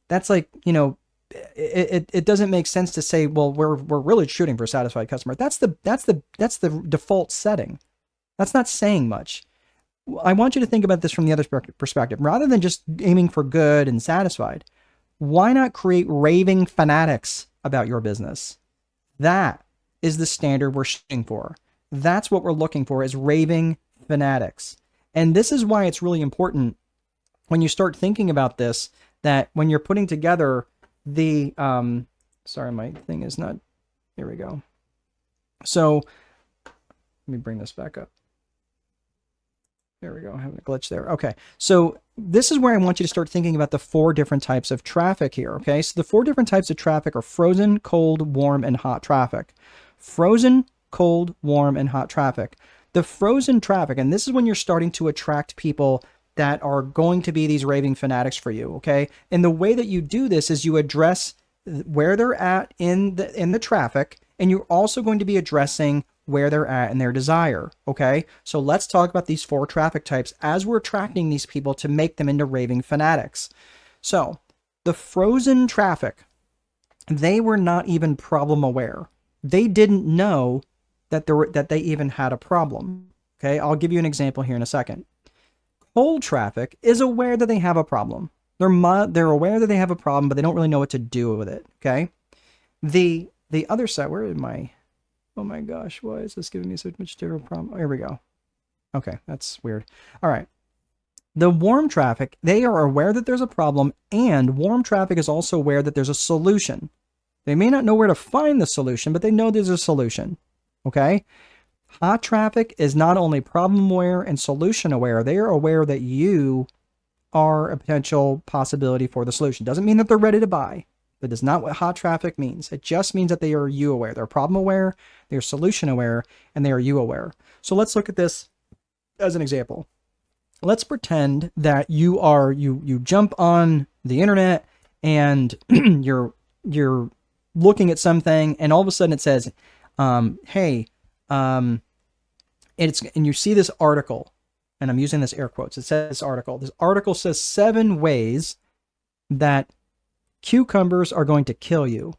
That's like, it doesn't make sense to say, well, we're really shooting for a satisfied customer. That's the default setting. That's not saying much. I want you to think about this from the other perspective. Rather than just aiming for good and satisfied, why not create raving fanatics about your business? That is the standard we're shooting for. That's what we're looking for, is raving fanatics. And this is why it's really important when you start thinking about this, that when you're putting together the, sorry, my thing is not, here we go. So let me bring this back up. There we go. I'm having a glitch there. Okay. So this is where I want you to start thinking about the 4 different types of traffic here. Okay. So the 4 different types of traffic are frozen, cold, warm, and hot traffic. Frozen, cold, warm, and hot traffic. The frozen traffic, and this is when you're starting to attract people that are going to be these raving fanatics for you. Okay. And the way that you do this is you address where they're at in the traffic, and you're also going to be addressing where they're at in their desire. Okay. So let's talk about these 4 traffic types as we're attracting these people to make them into raving fanatics. So the frozen traffic, they were not even problem aware. They didn't know that they even had a problem. Okay. I'll give you an example here in a second. Cold traffic is aware that they have a problem. They're aware that they have a problem, but they don't really know what to do with it. Okay. The other side, where am I? Oh my gosh, why is this giving me such much different problem? Oh, here we go. Okay, that's weird. All right. The warm traffic, they are aware that there's a problem, and warm traffic is also aware that there's a solution. They may not know where to find the solution, but they know there's a solution. Okay? Hot traffic is not only problem aware and solution aware, they are aware that you are a potential possibility for the solution. Doesn't mean that they're ready to buy. That is not what hot traffic means. It just means that they are you aware. They're problem aware, they're solution aware, and they are you aware. So let's look at this as an example. Let's pretend that you jump on the internet and you're looking at something, and all of a sudden it says, hey, and you see this article, and I'm using this air quotes. It says this article says 7 ways that cucumbers are going to kill you.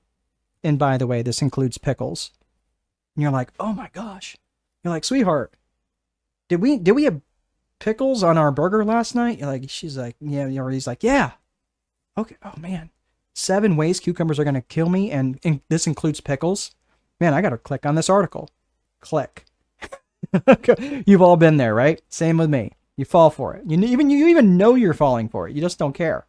And by the way, this includes pickles. And you're like, oh my gosh. You're like, sweetheart, did we have pickles on our burger last night? You're like, she's like, yeah. Or he's like, yeah. Okay. Oh man. 7 ways cucumbers are going to kill me. And this includes pickles. Man, I got to click on this article. Click. You've all been there, right? Same with me. You fall for it. You even know you're falling for it. You just don't care.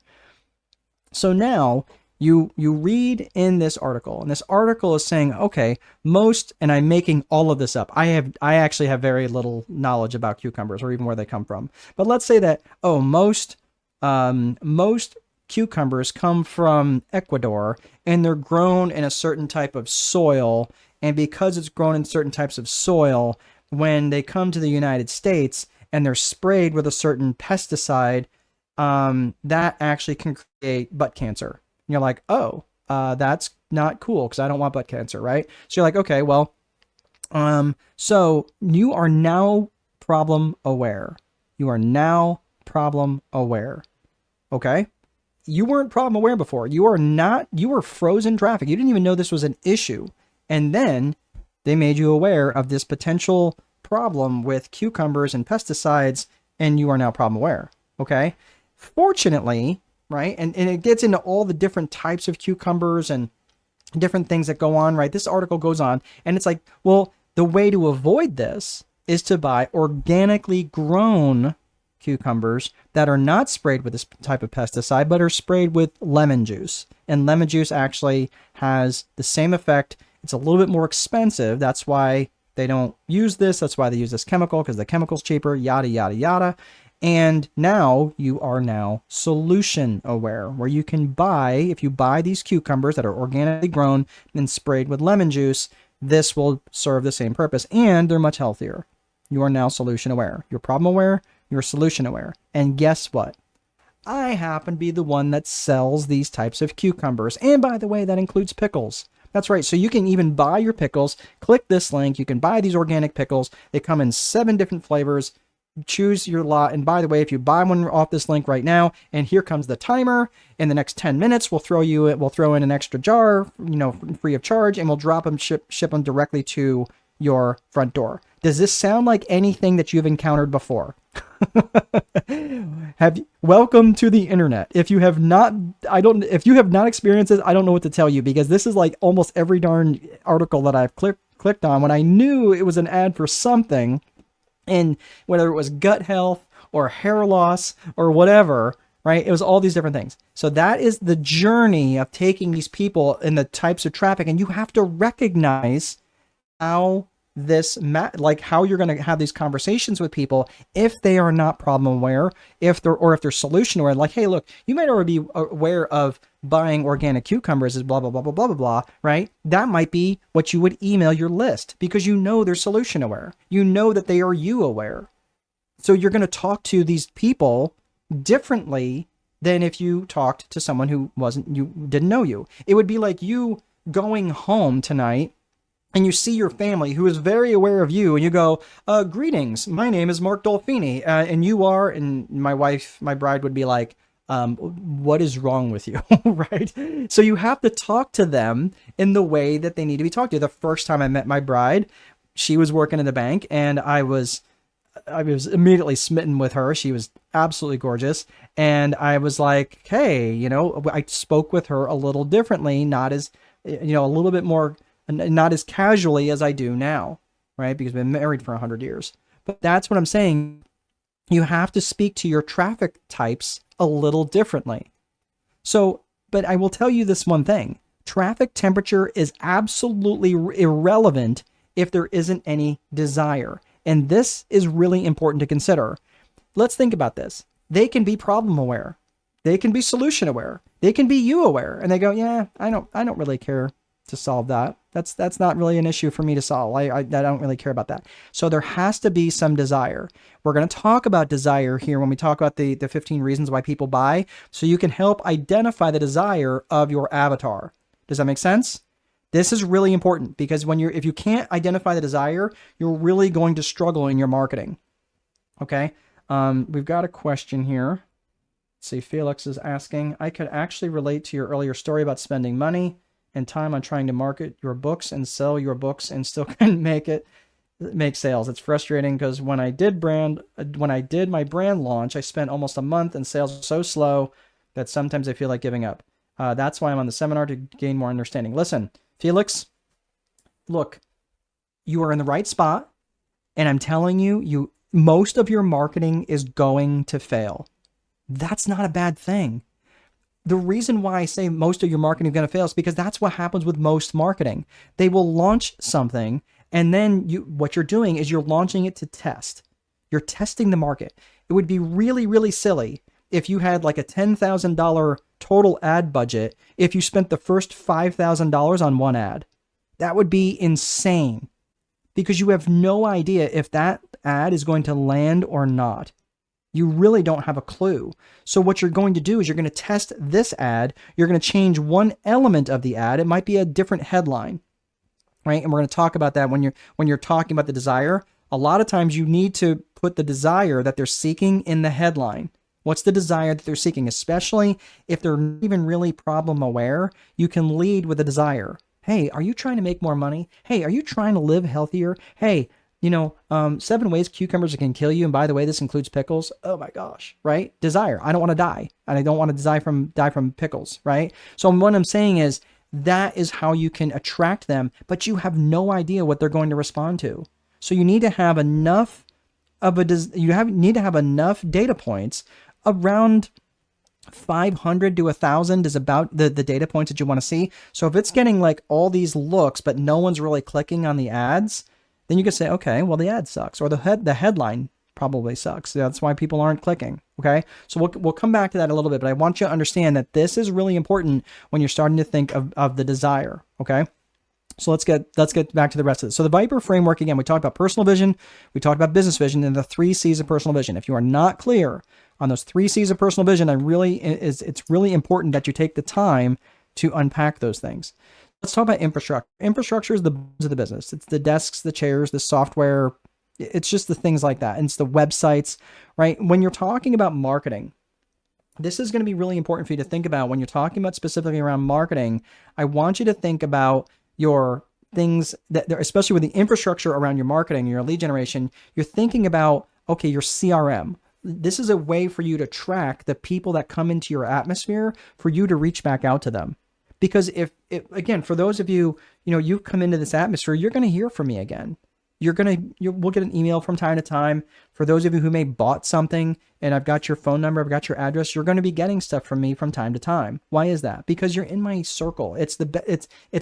So now you read in this article, and this article is saying, okay, and I'm making all of this up. I actually have very little knowledge about cucumbers or even where they come from. But let's say that, most cucumbers come from Ecuador, and they're grown in a certain type of soil. And because it's grown in certain types of soil, when they come to the United States and they're sprayed with a certain pesticide, that actually can create butt cancer. And you're like, oh, that's not cool because I don't want butt cancer, right? So you're like, okay, well, so you are now problem aware. You are now problem aware. Okay? You weren't problem aware before. You were frozen traffic. You didn't even know this was an issue. And then they made you aware of this potential problem with cucumbers and pesticides, and you are now problem aware. Okay? Fortunately, right, and it gets into all the different types of cucumbers and different things that go on, right? This article goes on, and it's like, well, the way to avoid this is to buy organically grown cucumbers that are not sprayed with this type of pesticide, but are sprayed with lemon juice. And lemon juice actually has the same effect. It's a little bit more expensive. That's why they don't use this. That's why they use this chemical, because the chemical's cheaper, yada, yada, yada. And now you are now solution aware, where you can buy, if you buy these cucumbers that are organically grown and sprayed with lemon juice, this will serve the same purpose, and they're much healthier. You are now solution aware. You're problem aware, you're solution aware. And guess what? I happen to be the one that sells these types of cucumbers. And by the way, that includes pickles. That's right. So you can even buy your pickles. Click this link. You can buy these organic pickles. They come in 7 different flavors. Choose your lot. And by the way, if you buy one off this link right now, and here comes the timer, in the next 10 minutes, we'll throw in an extra jar, free of charge, and we'll drop them, ship them directly to your front door. Does this sound like anything that you've encountered before? Welcome to the internet. If you have not experienced this, I don't know what to tell you, because this is like almost every darn article that I've clicked on when I knew it was an ad for something, and whether it was gut health or hair loss or whatever, right? It was all these different things. So that is the journey of taking these people in the types of traffic, and you have to recognize how how you're going to have these conversations with people if they are not problem aware, if they're solution aware. Like, hey, look, you might already be aware of buying organic cucumbers is blah, blah, blah, blah, blah, blah, blah, right? That might be what you would email your list, because they're solution aware. You know that they are you aware. So you're going to talk to these people differently than if you talked to someone who didn't know you. It would be like you going home tonight and you see your family who is very aware of you, and you go, greetings, my name is Mark Dolfini, and you are, and my bride would be like, what is wrong with you, right? So you have to talk to them in the way that they need to be talked to. The first time I met my bride, she was working in the bank, and I was immediately smitten with her. She was absolutely gorgeous. And I was like, hey, I spoke with her a little differently, not as, a little bit more, not as casually as I do now, right? Because I've been married for 100 years. But that's what I'm saying. You have to speak to your traffic types a little differently. So, but I will tell you this one thing. Traffic temperature is absolutely irrelevant if there isn't any desire. And this is really important to consider. Let's think about this. They can be problem aware. They can be solution aware. They can be you aware. And they go, yeah, I don't really care to solve that. That's not really an issue for me to solve. I don't really care about that. So there has to be some desire. We're going to talk about desire here when we talk about the 15 reasons why people buy, so you can help identify the desire of your avatar. Does that make sense? This is really important, because if you can't identify the desire, you're really going to struggle in your marketing. Okay. We've got a question here. Let's see. Felix is asking, I could actually relate to your earlier story about spending money and time on trying to market your books and sell your books and still couldn't make sales. It's frustrating because when I did my brand launch, I spent almost a month and sales were so slow that sometimes I feel like giving up. That's why I'm on the seminar, to gain more understanding. Listen, Felix, look, you are in the right spot, and I'm telling you, most of your marketing is going to fail. That's not a bad thing. The reason why I say most of your marketing is going to fail is because that's what happens with most marketing. They will launch something, and then what you're doing is you're launching it to test. You're testing the market. It would be really, really silly if you had like a $10,000 total ad budget if you spent the first $5,000 on one ad. That would be insane, because you have no idea if that ad is going to land or not. You really don't have a clue. So what you're going to do is you're going to test this ad. You're going to change one element of the ad. It might be a different headline, right? And we're going to talk about that when you're talking about the desire. A lot of times you need to put the desire that they're seeking in the headline. What's the desire that they're seeking? Especially if they're not even really problem aware, you can lead with a desire. Hey, are you trying to make more money? Hey, are you trying to live healthier? Hey, 7 ways cucumbers can kill you. And by the way, this includes pickles. Oh my gosh, right? Desire. I don't want to die. And I don't want to die from pickles, right? So what I'm saying is that is how you can attract them, but you have no idea what they're going to respond to. So you need to have enough enough data points. Around 500 to 1,000 is about the data points that you want to see. So if it's getting like all these looks, but no one's really clicking on the ads, then you can say, okay, well, the ad sucks, or the headline probably sucks. That's why people aren't clicking. Okay. So we'll come back to that a little bit, but I want you to understand that this is really important when you're starting to think of the desire. Okay. So let's get back to the rest of it. So the Viper framework, again, we talked about personal vision, we talked about business vision, and the 3 C's of personal vision. If you are not clear on those 3 C's of personal vision, it's really important that you take the time to unpack those things. Let's talk about infrastructure. Infrastructure is the bones of the business. It's the desks, the chairs, the software. It's just the things like that. And it's the websites, right? When you're talking about marketing, this is going to be really important for you to think about when you're talking about specifically around marketing. I want you to think about your things that, especially with the infrastructure around your marketing, your lead generation, you're thinking about, okay, your CRM. This is a way for you to track the people that come into your atmosphere for you to reach back out to them. Because again, for those of you, you come into this atmosphere, you're going to hear from me again. We'll get an email from time to time. For those of you who may bought something and I've got your phone number, I've got your address, you're going to be getting stuff from me from time to time. Why is that? Because you're in my circle. It's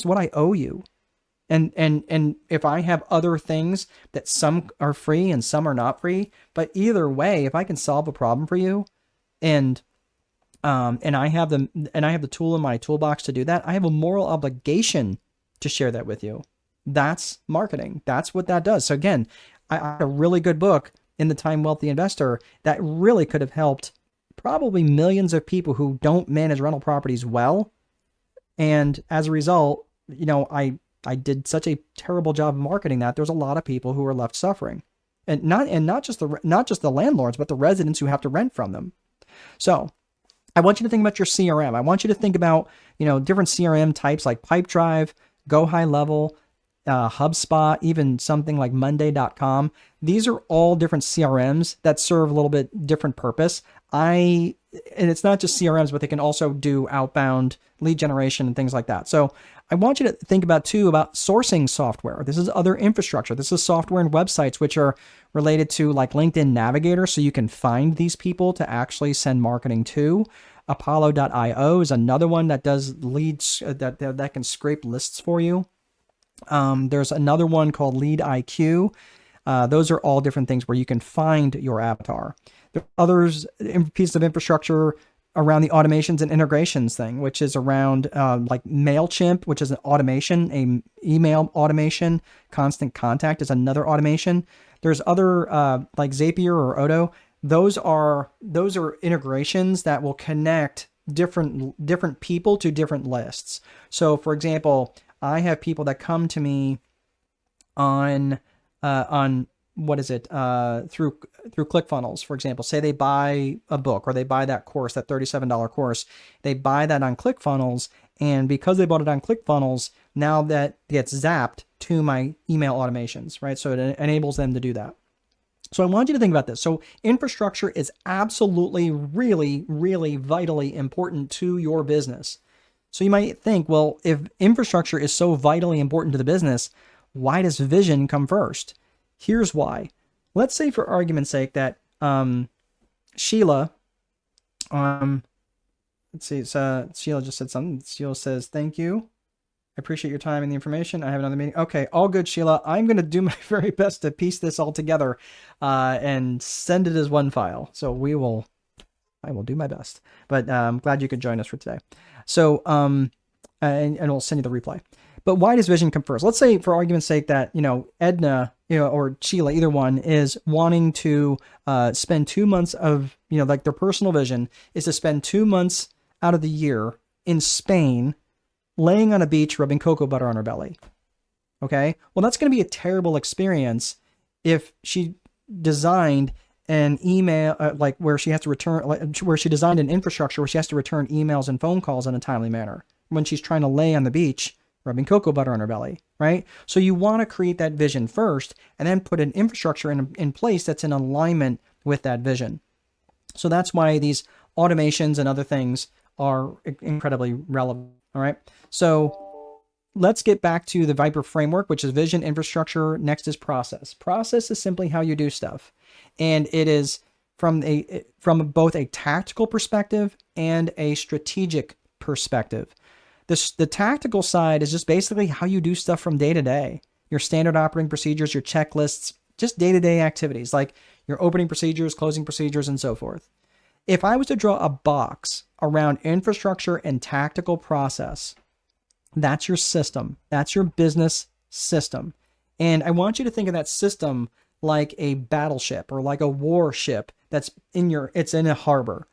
what I owe you. And if I have other things that some are free and some are not free, but either way, if I can solve a problem for you and I have the tool in my toolbox to do that, I have a moral obligation to share that with you. That's marketing. That's what that does. So again, I had a really good book in The Time Wealthy Investor that really could have helped probably millions of people who don't manage rental properties well. And as a result, I did such a terrible job of marketing that there's a lot of people who are left suffering, and not just the landlords, but the residents who have to rent from them. So I want you to think about your CRM. I want you to think about, different CRM types like Pipedrive, Go High Level, HubSpot, even something like Monday.com. These are all different CRMs that serve a little bit different purpose. And it's not just CRMs, but they can also do outbound lead generation and things like that. So I want you to think about sourcing software. This is other infrastructure. This is software and websites, which are related to like LinkedIn Navigator. So you can find these people to actually send marketing to. Apollo.io is another one that does leads that can scrape lists for you. There's another one called Lead IQ. Those are all different things where you can find your avatar. There are others, pieces of infrastructure around the automations and integrations thing, which is around like MailChimp, which is an automation, a email automation. Constant Contact is another automation. There's other like Zapier or Odoo. Those are integrations that will connect different people to different lists. So for example, I have people that come to me on what is it through ClickFunnels, for example. Say they buy a book or they buy that course, that $37 course. They buy that on ClickFunnels, and because they bought it on ClickFunnels, now that gets zapped to my email automations, right? So it enables them to do that. So I want you to think about this. So infrastructure is absolutely, really, really vitally important to your business. So you might think, well, if infrastructure is so vitally important to the business, why does vision come first? Here's why. Let's say for argument's sake that Sheila, let's see, Sheila just said something. Sheila says, thank you. I appreciate your time and the information. I have another meeting. Okay, all good, Sheila. I'm going to do my very best to piece this all together and send it as one file. So I will do my best. But I'm glad you could join us for today. So, and we'll send you the replay. But why does vision come first? Let's say, for argument's sake, that Edna, or Sheila, either one, is wanting to spend 2 months of, like their personal vision is to spend 2 months out of the year in Spain, laying on a beach, rubbing cocoa butter on her belly. Okay, well, that's going to be a terrible experience if she designed an email like where she has to return, where she designed an infrastructure where she has to return emails and phone calls in a timely manner when she's trying to lay on the beach rubbing cocoa butter on her belly, right? So you want to create that vision first and then put an infrastructure in place that's in alignment with that vision. So that's why these automations and other things are incredibly relevant. All right. So let's get back to the Viper framework, which is vision, infrastructure. Next is process. Process is simply how you do stuff. And it is from both a tactical perspective and a strategic perspective. The tactical side is just basically how you do stuff from day to day. Your standard operating procedures, your checklists, just day-to-day activities. Like your opening procedures, closing procedures, and so forth. If I was to draw a box around infrastructure and tactical process, that's your system. That's your business system. And I want you to think of that system like a battleship or like a warship that's it's in a harbor.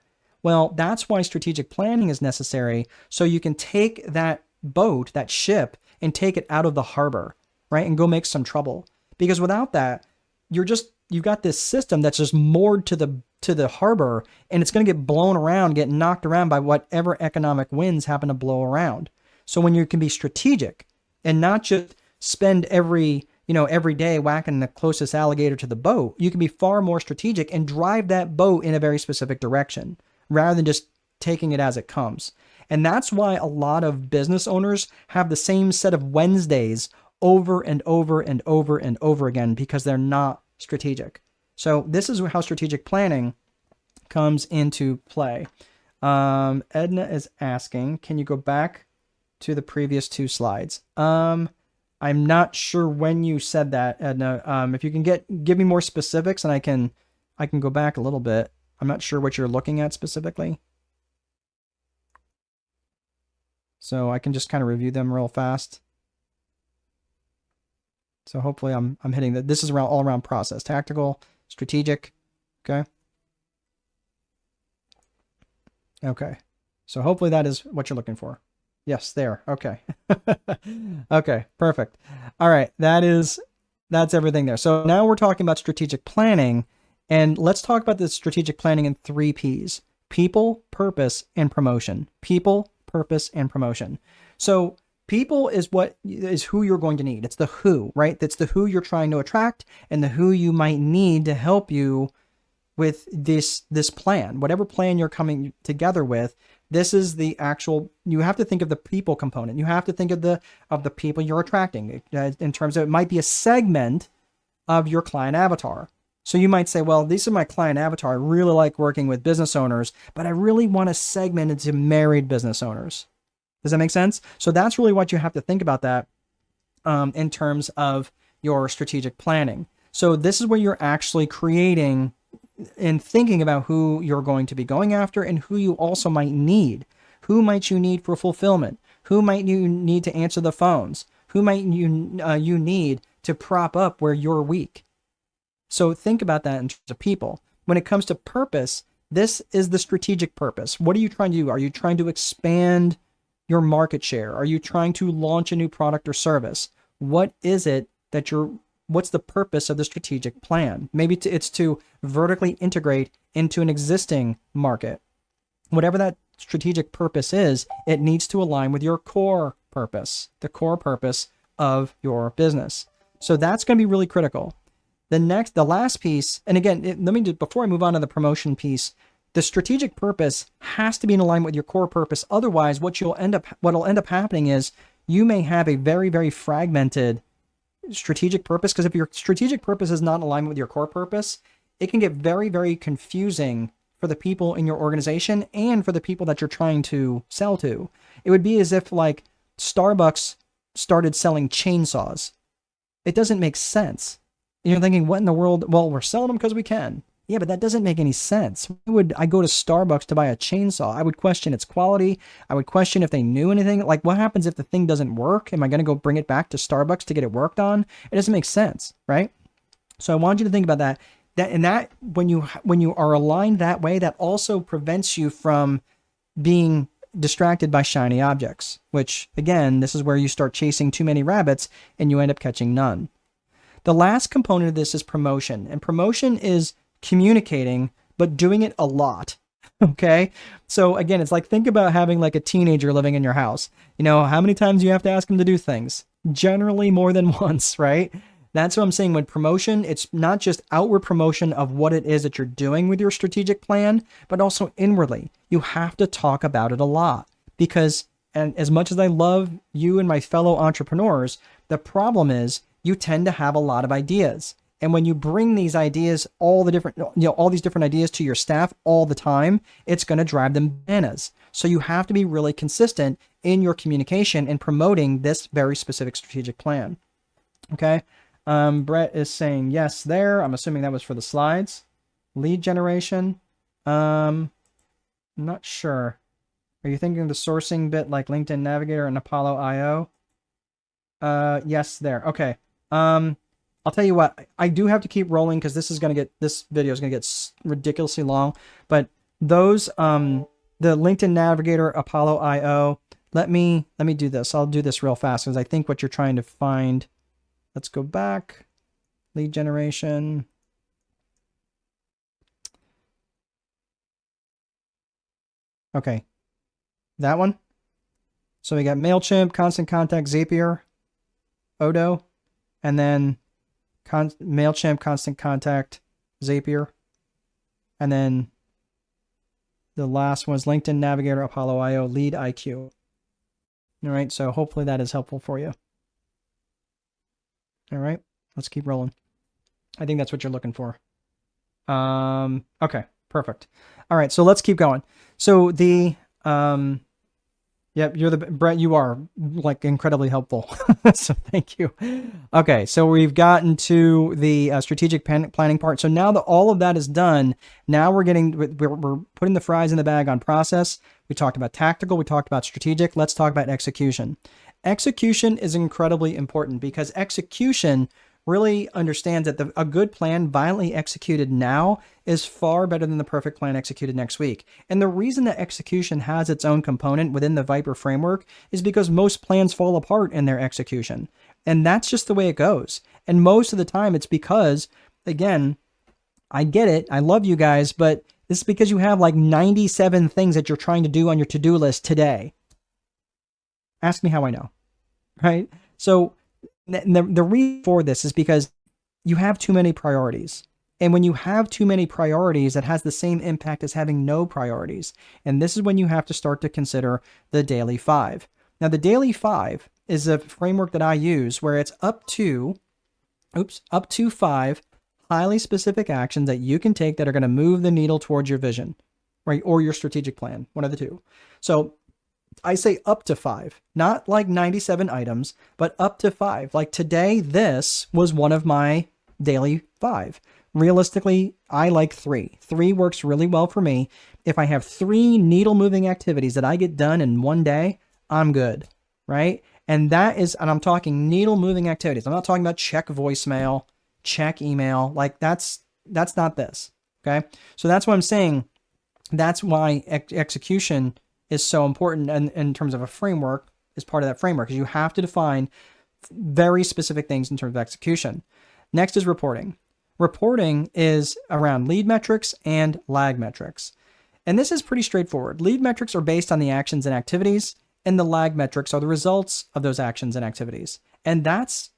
Well, that's why strategic planning is necessary, so you can take that boat, that ship, and take it out of the harbor, right? And go make some trouble. Because without that, you've got this system that's just moored to the harbor, and it's going to get blown around, get knocked around by whatever economic winds happen to blow around. So when you can be strategic and not just spend every day whacking the closest alligator to the boat, you can be far more strategic and drive that boat in a very specific direction rather than just taking it as it comes. And that's why a lot of business owners have the same set of Wednesdays over and over and over and over again, because they're not strategic. So this is how strategic planning comes into play. Edna is asking, can you go back to the previous 2 slides? I'm not sure when you said that, Edna. If you can give me more specifics, and I can go back a little bit. I'm not sure what you're looking at specifically. So I can just kind of review them real fast. So hopefully I'm hitting that. This is all around process, tactical, strategic. Okay. Okay. So hopefully that is what you're looking for. Yes, there. Okay. Okay, perfect. All right, that's everything there. So now we're talking about strategic planning, and let's talk about the strategic planning in 3 P's: people, purpose, and promotion. People, purpose, and promotion. So people is who you're going to need. It's the who, right? That's the who you're trying to attract and the who you might need to help you with this plan. Whatever plan you're coming together with, this is the actual, you have to think of the people component. You have to think of the people you're attracting in terms of, it might be a segment of your client avatar. So you might say, well, this is my client avatar. I really like working with business owners, but I really want to segment into married business owners. Does that make sense? So that's really what you have to think about that in terms of your strategic planning. So this is where you're actually creating and thinking about who you're going to be going after and who you also might need. Who might you need for fulfillment? Who might you need to answer the phones? Who might you need to prop up where you're weak? So think about that in terms of people. When it comes to purpose, this is the strategic purpose. What are you trying to do? Are you trying to expand your market share? Are you trying to launch a new product or service? What is it that what's the purpose of the strategic plan? Maybe it's to vertically integrate into an existing market. Whatever that strategic purpose is, it needs to align with your core purpose, the core purpose of your business. So that's going to be really critical. The last piece, and again, before I move on to the promotion piece, the strategic purpose has to be in alignment with your core purpose. Otherwise, what'll end up happening is you may have a very, very fragmented strategic purpose, because if your strategic purpose is not in alignment with your core purpose, it can get very, very confusing for the people in your organization and for the people that you're trying to sell to. It would be as if like Starbucks started selling chainsaws. It doesn't make sense. You're thinking, what in the world? Well, we're selling them because we can. Yeah, but that doesn't make any sense. Why would I go to Starbucks to buy a chainsaw? I would question its quality. I would question if they knew anything. Like, what happens if the thing doesn't work? Am I going to go bring it back to Starbucks to get it worked on? It doesn't make sense, right? So I want you to think about that. That when you are aligned that way, that also prevents you from being distracted by shiny objects, which, again, this is where you start chasing too many rabbits and you end up catching none. The last component of this is promotion, and promotion is communicating, but doing it a lot. Okay. So again, it's like, think about having like a teenager living in your house. How many times do you have to ask them to do things? Generally more than once, right? That's what I'm saying. With promotion, it's not just outward promotion of what it is that you're doing with your strategic plan, but also inwardly. You have to talk about it a lot, because, and as much as I love you and my fellow entrepreneurs, the problem is you tend to have a lot of ideas. And when you bring these ideas, all these different ideas to your staff all the time, it's going to drive them bananas. So you have to be really consistent in your communication and promoting this very specific strategic plan. Okay. Brett is saying yes there. I'm assuming that was for the slides. Lead generation. I'm not sure. Are you thinking of the sourcing bit like LinkedIn Navigator and Apollo IO? Yes, there. Okay. I'll tell you what, I do have to keep rolling because this video is gonna get ridiculously long. But those, the LinkedIn Navigator, Apollo IO. Let me do this. I'll do this real fast because I think what you're trying to find. Let's go back. Lead generation. Okay, that one. So we got MailChimp, Constant Contact, Zapier, Odo, and then MailChimp, Constant Contact, Zapier, and then the last one is LinkedIn Navigator, Apollo IO, Lead IQ. All right, so hopefully that is helpful for you. All right, let's keep rolling. I think that's what you're looking for. Okay, perfect. All right, so let's keep going. So the yep, Brett, you are like incredibly helpful. So thank you. Okay, so we've gotten to the strategic planning part. So now that all of that is done, now we're putting the fries in the bag on process. We talked about tactical, we talked about strategic. Let's talk about execution. Execution is incredibly important because execution really understands that a good plan violently executed now is far better than the perfect plan executed next week. And the reason that execution has its own component within the Viper framework is because most plans fall apart in their execution. And that's just the way it goes. And most of the time it's because, again, I get it. I love you guys, but this is because you have like 97 things that you're trying to do on your to-do list today. Ask me how I know, right? So the reason for this is because you have too many priorities. And when you have too many priorities, that has the same impact as having no priorities. And this is when you have to start to consider the daily 5. Now, the daily 5 is a framework that I use where it's up to 5 highly specific actions that you can take that are going to move the needle towards your vision, right? Or your strategic plan, one of the two. So I say up to 5, not like 97 items, but up to 5. Like today, this was one of my daily 5. Realistically, I like 3. 3 works really well for me. If I have 3 needle moving activities that I get done in one day, I'm good, right? And I'm talking needle moving activities. I'm not talking about check voicemail, check email. Like that's not this. Okay. So that's what I'm saying. That's why execution is so important, and in terms of a framework, is part of that framework, is you have to define very specific things in terms of execution. Next is reporting. Reporting is around lead metrics and lag metrics. And this is pretty straightforward. Lead metrics are based on the actions and activities, and the lag metrics are the results of those actions and activities. And that's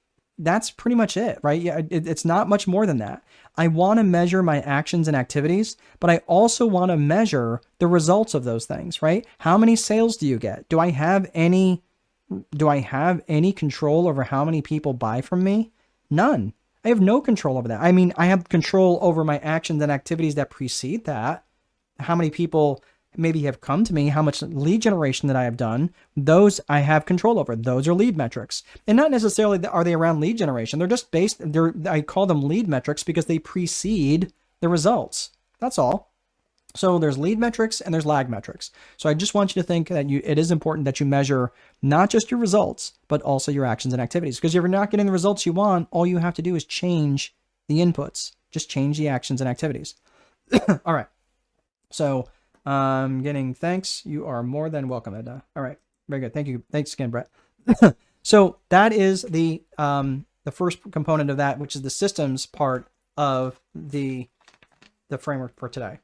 pretty much it, right? Yeah, it's not much more than that. I want to measure my actions and activities, but I also want to measure the results of those things, right? How many sales do you get? Do I have any control over how many people buy from me? None. I have no control over that. I mean, I have control over my actions and activities that precede that. How many people maybe have come to me, how much lead generation that I have done, those I have control over. Those are lead metrics. And not necessarily are they around lead generation. They're just I call them lead metrics because they precede the results. That's all. So there's lead metrics and there's lag metrics. So I just want you to think that it is important that you measure not just your results, but also your actions and activities. Because if you're not getting the results you want, all you have to do is change the inputs. Just change the actions and activities. All right. So getting thanks. You are more than welcome, Edna. All right. Very good. Thank you. Thanks again, Brett. So that is the first component of that, which is the systems part of the framework for today.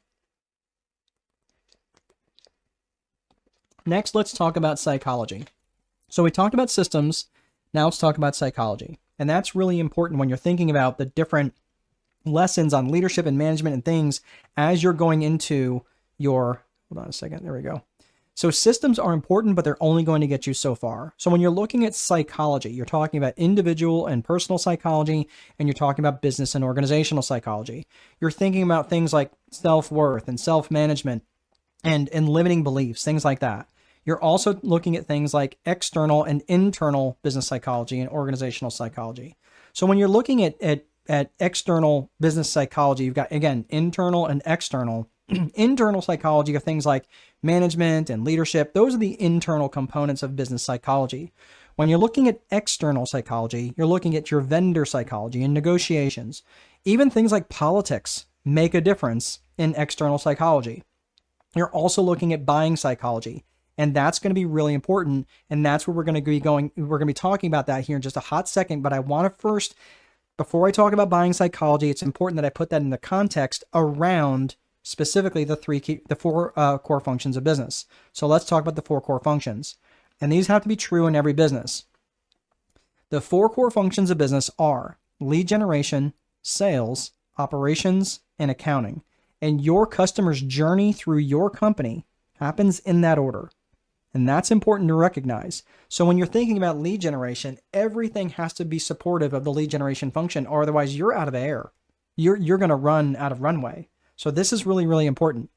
Next, let's talk about psychology. So we talked about systems. Now let's talk about psychology. And that's really important when you're thinking about the different lessons on leadership and management and things as you're going into your, hold on a second, there we go. So systems are important, but they're only going to get you so far. So when you're looking at psychology, you're talking about individual and personal psychology, and you're talking about business and organizational psychology. You're thinking about things like self-worth and self-management and limiting beliefs, things like that. You're also looking at things like external and internal business psychology and organizational psychology. So when you're looking at at external business psychology, you've got, again, internal and external. Internal psychology of things like management and leadership. Those are the internal components of business psychology. When you're looking at external psychology, you're looking at your vendor psychology and negotiations. Even things like politics make a difference in external psychology. You're also looking at buying psychology, and that's going to be really important. And that's where we're going to be going. We're going to be talking about that here in just a hot second. But I want to first, before I talk about buying psychology, it's important that I put that in the context around specifically the four core functions of business. So let's talk about the four core functions. And these have to be true in every business. The four core functions of business are lead generation, sales, operations, and accounting. And your customer's journey through your company happens in that order. And that's important to recognize. So when you're thinking about lead generation, everything has to be supportive of the lead generation function, or otherwise you're out of air. You're going to run out of runway. So this is really, really important.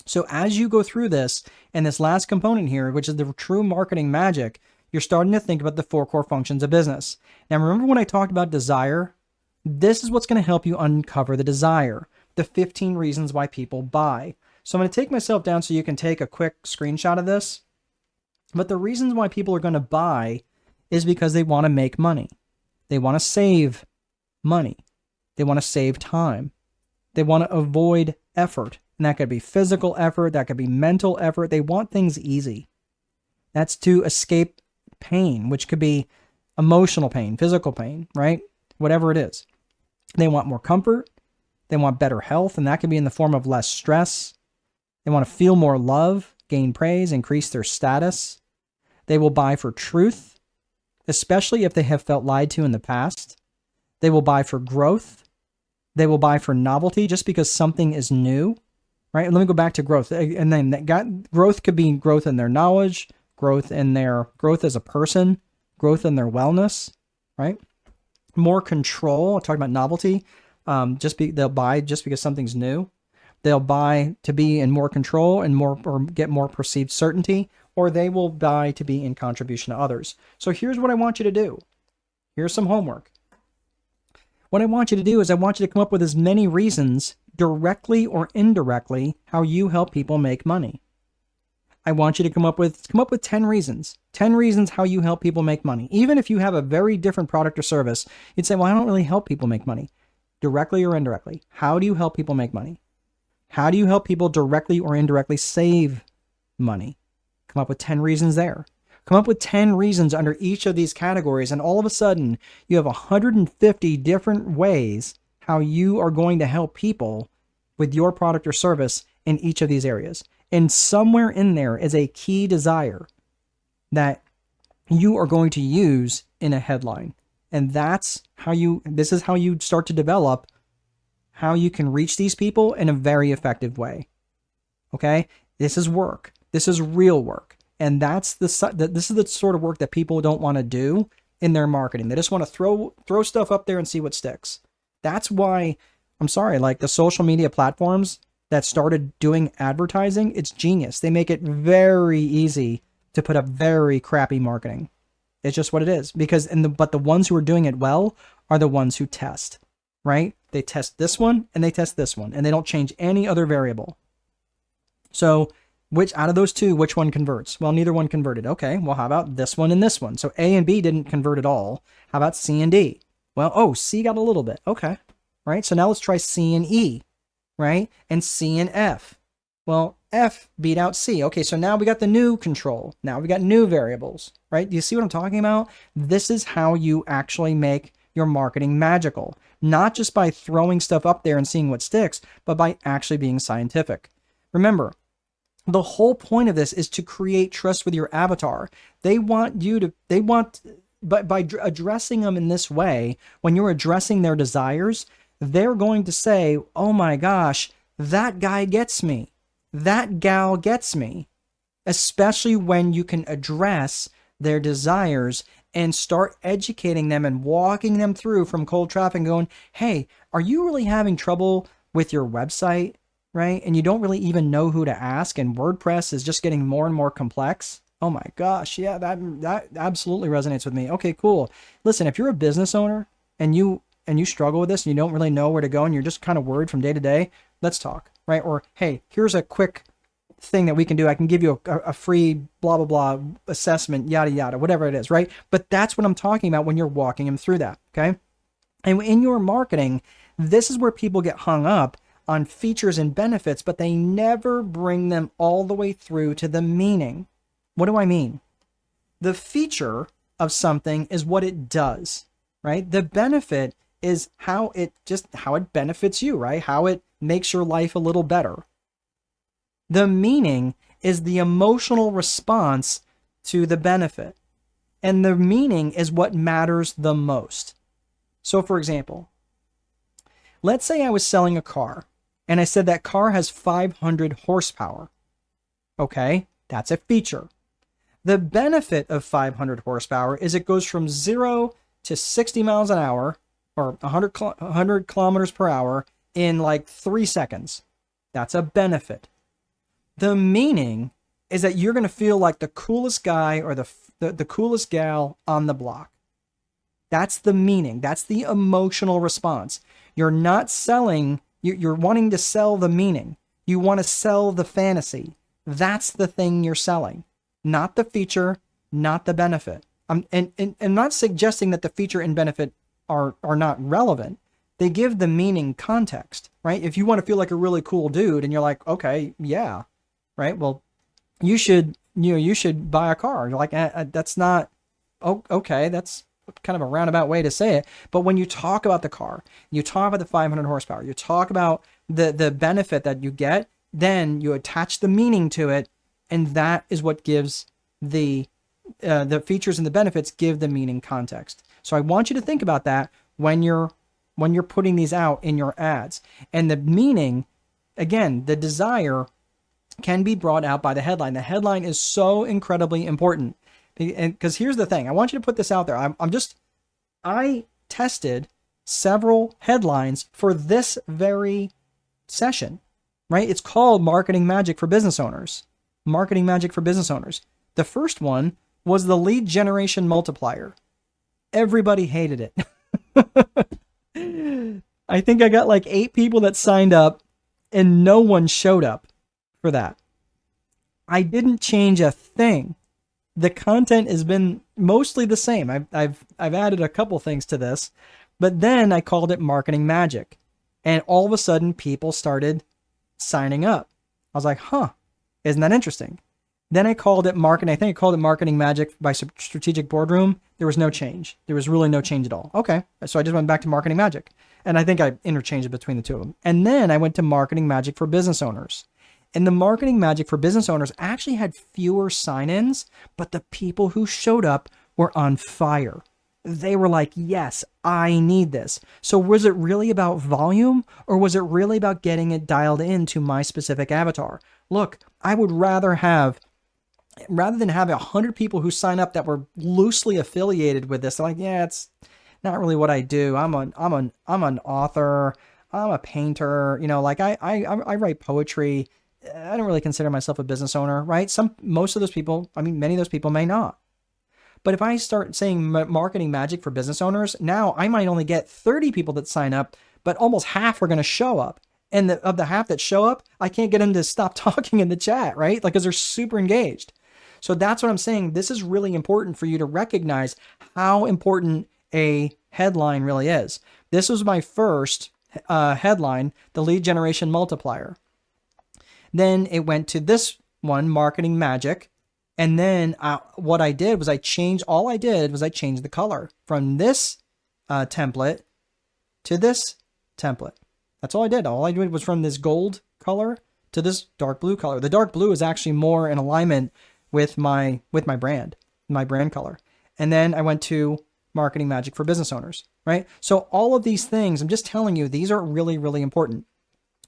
So as you go through this, and this last component here, which is the true marketing magic, you're starting to think about the four core functions of business. Now, remember when I talked about desire? This is what's going to help you uncover the desire, the 15 reasons why people buy. So I'm going to take myself down so you can take a quick screenshot of this. But the reasons why people are going to buy is because they want to make money. They want to save money. They want to save time. They want to avoid effort. And that could be physical effort. That could be mental effort. They want things easy. That's to escape pain, which could be emotional pain, physical pain, right? Whatever it is. They want more comfort. They want better health. And that can be in the form of less stress. They want to feel more love, gain praise, increase their status. They will buy for truth, especially if they have felt lied to in the past. They will buy for growth. They will buy for novelty just because something is new, right? Let me go back to growth. And then growth could be growth in their knowledge, growth as a person, growth in their wellness, right? More control. I'll talk about novelty. They'll buy just because something's new. They'll buy to be in more control and or get more perceived certainty, or they will buy to be in contribution to others. So here's what I want you to do. Here's some homework. What I want you to do is I want you to come up with as many reasons, directly or indirectly, how you help people make money. I want you to come up with 10 reasons. 10 reasons how you help people make money. Even if you have a very different product or service, you'd say, well, I don't really help people make money. Directly or indirectly. How do you help people make money? How do you help people directly or indirectly save money? Come up with 10 reasons there. Come up with 10 reasons under each of these categories, and all of a sudden, you have 150 different ways how you are going to help people with your product or service in each of these areas. And somewhere in there is a key desire that you are going to use in a headline. And this is how you start to develop how you can reach these people in a very effective way. Okay? This is work. This is real work. And this is the sort of work that people don't want to do in their marketing. They just want to throw stuff up there and see what sticks. That's why, I'm sorry, like the social media platforms that started doing advertising, it's genius. They make it very easy to put up very crappy marketing. It's just what it is. But the ones who are doing it well are the ones who test, right? They test this one and they test this one, and they don't change any other variable. So which out of those two, which one converts? Well, neither one converted. Okay, well, how about this one and this one? So A and B didn't convert at all. How about C and D? Well, C got a little bit. Okay, right? So now let's try C and E, right? And C and F. Well, F beat out C. Okay, so now we got the new control. Now we got new variables, right? Do you see what I'm talking about? This is how you actually make your marketing magical. Not just by throwing stuff up there and seeing what sticks, but by actually being scientific. Remember, the whole point of this is to create trust with your avatar. By addressing them in this way, when you're addressing their desires, they're going to say, oh my gosh, that guy gets me. That gal gets me. Especially when you can address their desires and start educating them and walking them through from cold traffic and going, hey, are you really having trouble with your website? Right? And you don't really even know who to ask, and WordPress is just getting more and more complex. Oh my gosh, yeah, that absolutely resonates with me. Okay, cool. Listen, if you're a business owner and you and you struggle with this and you don't really know where to go and you're just kind of worried from day to day, let's talk, right? Or, hey, here's a quick thing that we can do. I can give you a free blah, blah, blah assessment, yada, yada, whatever it is, right? But that's what I'm talking about when you're walking them through that, okay? And in your marketing, this is where people get hung up on features and benefits, but they never bring them all the way through to the meaning. What do I mean? The feature of something is what it does, right? The benefit is how it benefits you, right? How it makes your life a little better. The meaning is the emotional response to the benefit. And the meaning is what matters the most. So for example, let's say I was selling a car and I said that car has 500 horsepower. Okay, that's a feature. The benefit of 500 horsepower is it goes from 0 to 60 miles an hour or 100 kilometers per hour in like 3 seconds. That's a benefit. The meaning is that you're going to feel like the coolest guy or the coolest gal on the block. That's the meaning. That's the emotional response. You're not selling, you're wanting to sell the meaning. You want to sell the fantasy. That's the thing you're selling. Not the feature, not the benefit. And not suggesting that the feature and benefit are not relevant. They give the meaning context, right? If you want to feel like a really cool dude and you're like, okay, yeah, right? Well, you should buy a car. You're like, that's not, okay, that's kind of a roundabout way to say it. But when you talk about the car, you talk about the 500 horsepower, you talk about the benefit that you get, then you attach the meaning to it. And that is what gives the features and the benefits give the meaning context. So I want you to think about that when you're putting these out in your ads. And the meaning, again, the desire can be brought out by the headline. The headline is so incredibly important. Because here's the thing, I want you to put this out there. I tested several headlines for this very session, right? It's called Marketing Magic for Business Owners. Marketing Magic for Business Owners. The first one was the lead generation multiplier. Everybody hated it. I think I got like 8 people that signed up and no one showed up for that. I didn't change a thing. The content has been mostly the same. I've added a couple things to this, but then I called it Marketing Magic, and all of a sudden people started signing up. I was like, huh, isn't that interesting? Then I called it marketing. I think I called it Marketing Magic by Strategic Boardroom. There was no change. There was really no change at all. Okay, so I just went back to Marketing Magic, and I think I interchanged it between the two of them. And then I went to Marketing Magic for Business Owners. And the Marketing Magic for Business Owners actually had fewer sign-ins, but the people who showed up were on fire. They were like, yes, I need this. So was it really about volume, or was it really about getting it dialed into my specific avatar? Look, I would rather than have 100 people who sign up that were loosely affiliated with this, like, yeah, it's not really what I do. I'm an author. I'm a painter. You know, like I write poetry. I don't really consider myself a business owner, right? Most of those people, many of those people may not. But if I start saying Marketing Magic for Business Owners, now I might only get 30 people that sign up, but almost half are going to show up. And of the half that show up, I can't get them to stop talking in the chat, right? Like, because they're super engaged. So that's what I'm saying. This is really important for you to recognize how important a headline really is. This was my first headline, the lead generation multiplier. Then it went to this one, Marketing Magic. And then what I did was I changed the color from this template to this template. That's all I did. All I did was from this gold color to this dark blue color. The dark blue is actually more in alignment with my brand color. And then I went to Marketing Magic for Business Owners, right? So all of these things, I'm just telling you, these are really, really important.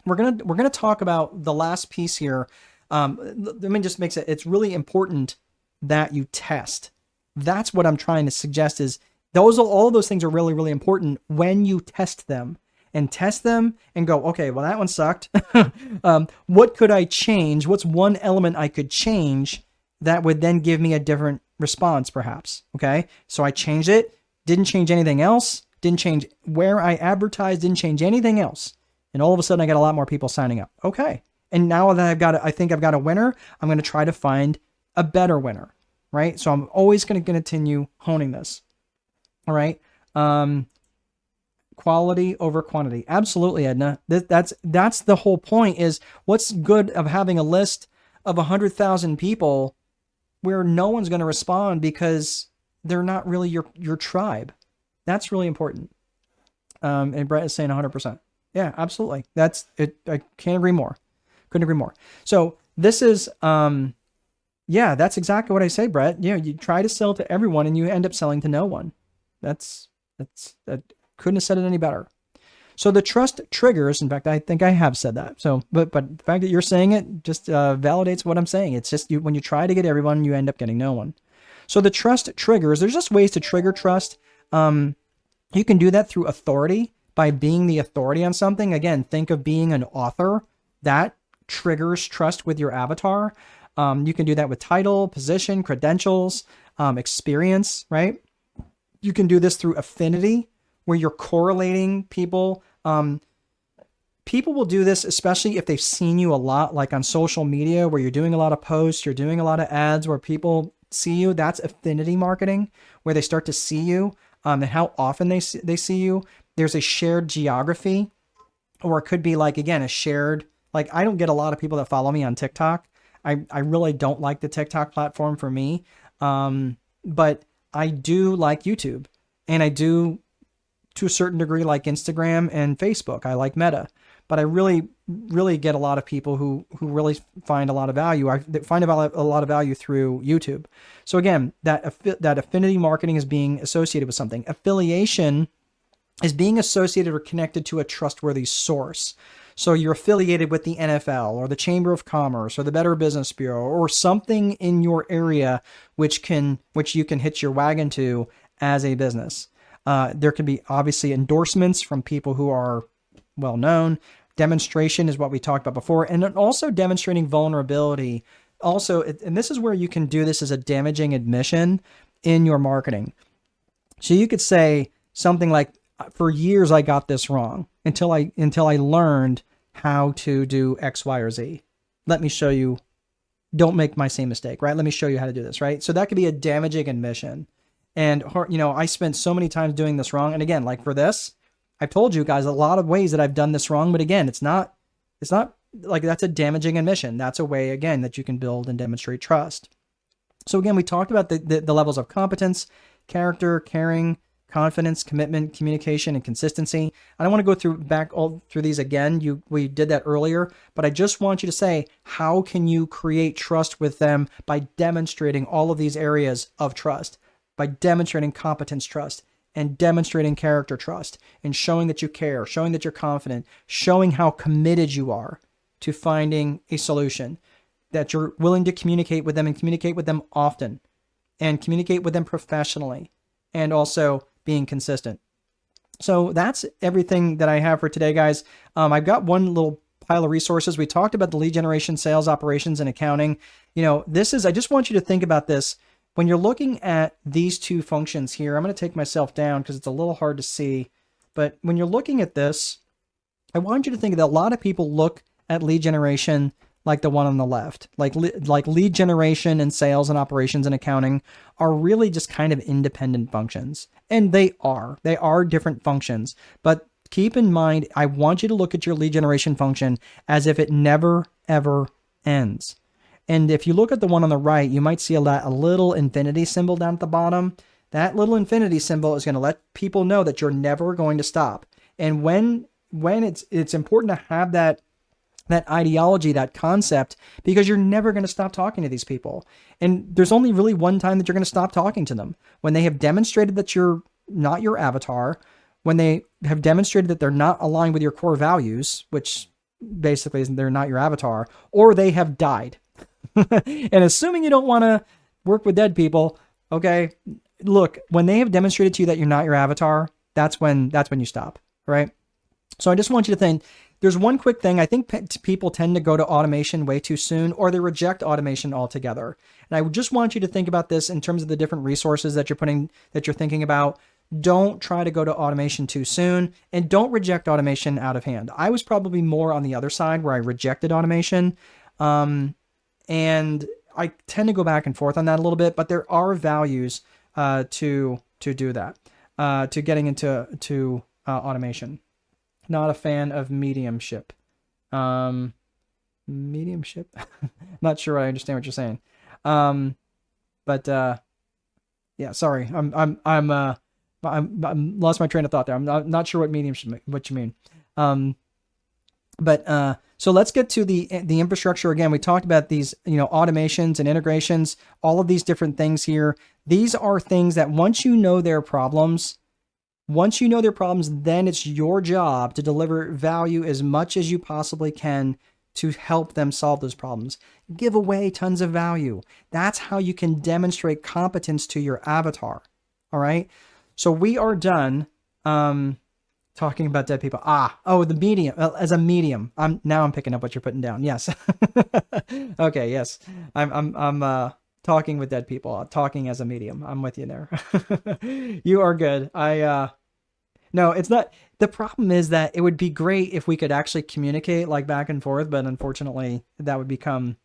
We're gonna talk about the last piece here. Let me just make it. It's really important that you test. That's what I'm trying to suggest. Is all of those things are really, really important when you test them and go, okay, well, that one sucked. What could I change? What's one element I could change that would then give me a different response, perhaps? Okay, so I changed it. Didn't change anything else. didn't change where I advertised, didn't change anything else. And all of a sudden I got a lot more people signing up. Okay. And now that I think I've got a winner, I'm going to try to find a better winner, right? So I'm always going to continue honing this. All right. Quality over quantity. Absolutely, Edna. That's the whole point. Is what's good of having a list of 100,000 people where no one's going to respond because they're not really your tribe. That's really important. And Brett is saying 100%. Yeah, absolutely. That's it. I can't agree more. Couldn't agree more. So this is, yeah, that's exactly what I say, Brett. You try to sell to everyone and you end up selling to no one. That couldn't have said it any better. So the trust triggers, in fact, I think I have said that. So, but the fact that you're saying it just validates what I'm saying. It's just when you try to get everyone, you end up getting no one. So the trust triggers, there's just ways to trigger trust. You can do that through authority by being the authority on something. Again, think of being an author. That triggers trust with your avatar. You can do that with title, position, credentials, experience, right? You can do this through affinity, where you're correlating people. People will do this, especially if they've seen you a lot, like on social media, where you're doing a lot of posts, you're doing a lot of ads where people see you. That's affinity marketing, where they start to see you and how often they see you. There's a shared geography, or it could be like, again, a shared, like I don't get a lot of people that follow me on TikTok. I really don't like the TikTok platform for me. But I do like YouTube, and I do to a certain degree like Instagram and Facebook. I like Meta, but I really, really get a lot of people who really find a lot of value. I find a lot of value through YouTube. So again, that affinity marketing is being associated with something. Affiliation is being associated or connected to a trustworthy source. So you're affiliated with the NFL or the Chamber of Commerce or the Better Business Bureau or something in your area which you can hitch your wagon to as a business. There can be obviously endorsements from people who are well known. Demonstration is what we talked about before, and then also demonstrating vulnerability. Also, and this is where you can do this as a damaging admission in your marketing. So you could say something like, "For years I got this wrong until I learned how to do X, Y, or Z. Let me show you. Don't make my same mistake, right? Let me show you how to do this, right?" So that could be a damaging admission. And, I spent so many times doing this wrong. And again, like for this, I've told you guys a lot of ways that I've done this wrong. But again, it's not like that's a damaging admission. That's a way, again, that you can build and demonstrate trust. So again, we talked about the levels of competence, character, caring, confidence, commitment, communication, and consistency. I don't want to go back all through these again. We did that earlier, but I just want you to say, how can you create trust with them by demonstrating all of these areas of trust? By demonstrating competence trust and demonstrating character trust and showing that you care, showing that you're confident, showing how committed you are to finding a solution, that you're willing to communicate with them and communicate with them often and communicate with them professionally, and also being consistent. So that's everything that I have for today, guys. I've got one little pile of resources. We talked about the lead generation, sales, operations, and accounting. I just want you to think about this. When you're looking at these two functions here, I'm going to take myself down because it's a little hard to see. But when you're looking at this, I want you to think that a lot of people look at lead generation like the one on the left. Like lead generation and sales and operations and accounting are really just kind of independent functions. And they are different functions. But keep in mind, I want you to look at your lead generation function as if it never, ever ends. And if you look at the one on the right, you might see a little infinity symbol down at the bottom. That little infinity symbol is going to let people know that you're never going to stop. And when it's important to have that ideology, that concept, because you're never going to stop talking to these people. And there's only really one time that you're going to stop talking to them: when they have demonstrated that you're not your avatar, when they have demonstrated that they're not aligned with your core values, which basically is they're not your avatar, or they have died. And assuming you don't want to work with dead people, okay, look, when they have demonstrated to you that you're not your avatar, that's when you stop, right? So I just want you to think, there's one quick thing. I think people tend to go to automation way too soon, or they reject automation altogether. And I just want you to think about this in terms of the different resources that you're thinking about. don't try to go to automation too soon, and don't reject automation out of hand. I was probably more on the other side where I rejected automation. And I tend to go back and forth on that a little bit, but there are values to do that, to getting into automation. Not a fan of mediumship. Mediumship? Not sure I understand what you're saying. But yeah, sorry. I'm lost my train of thought there. I'm not sure what what you mean. So let's get to the infrastructure again. We talked about these, automations and integrations, all of these different things here. These are things that once you know their problems, then it's your job to deliver value as much as you possibly can to help them solve those problems. Give away tons of value. That's how you can demonstrate competence to your avatar. All right. So we are done talking about dead people. The medium, as a medium. I'm picking up what you're putting down. Yes. Okay. Yes. I'm talking with dead people, talking as a medium. I'm with you there. You are good. No, it's not. The problem is that it would be great if we could actually communicate like back and forth, but unfortunately that would become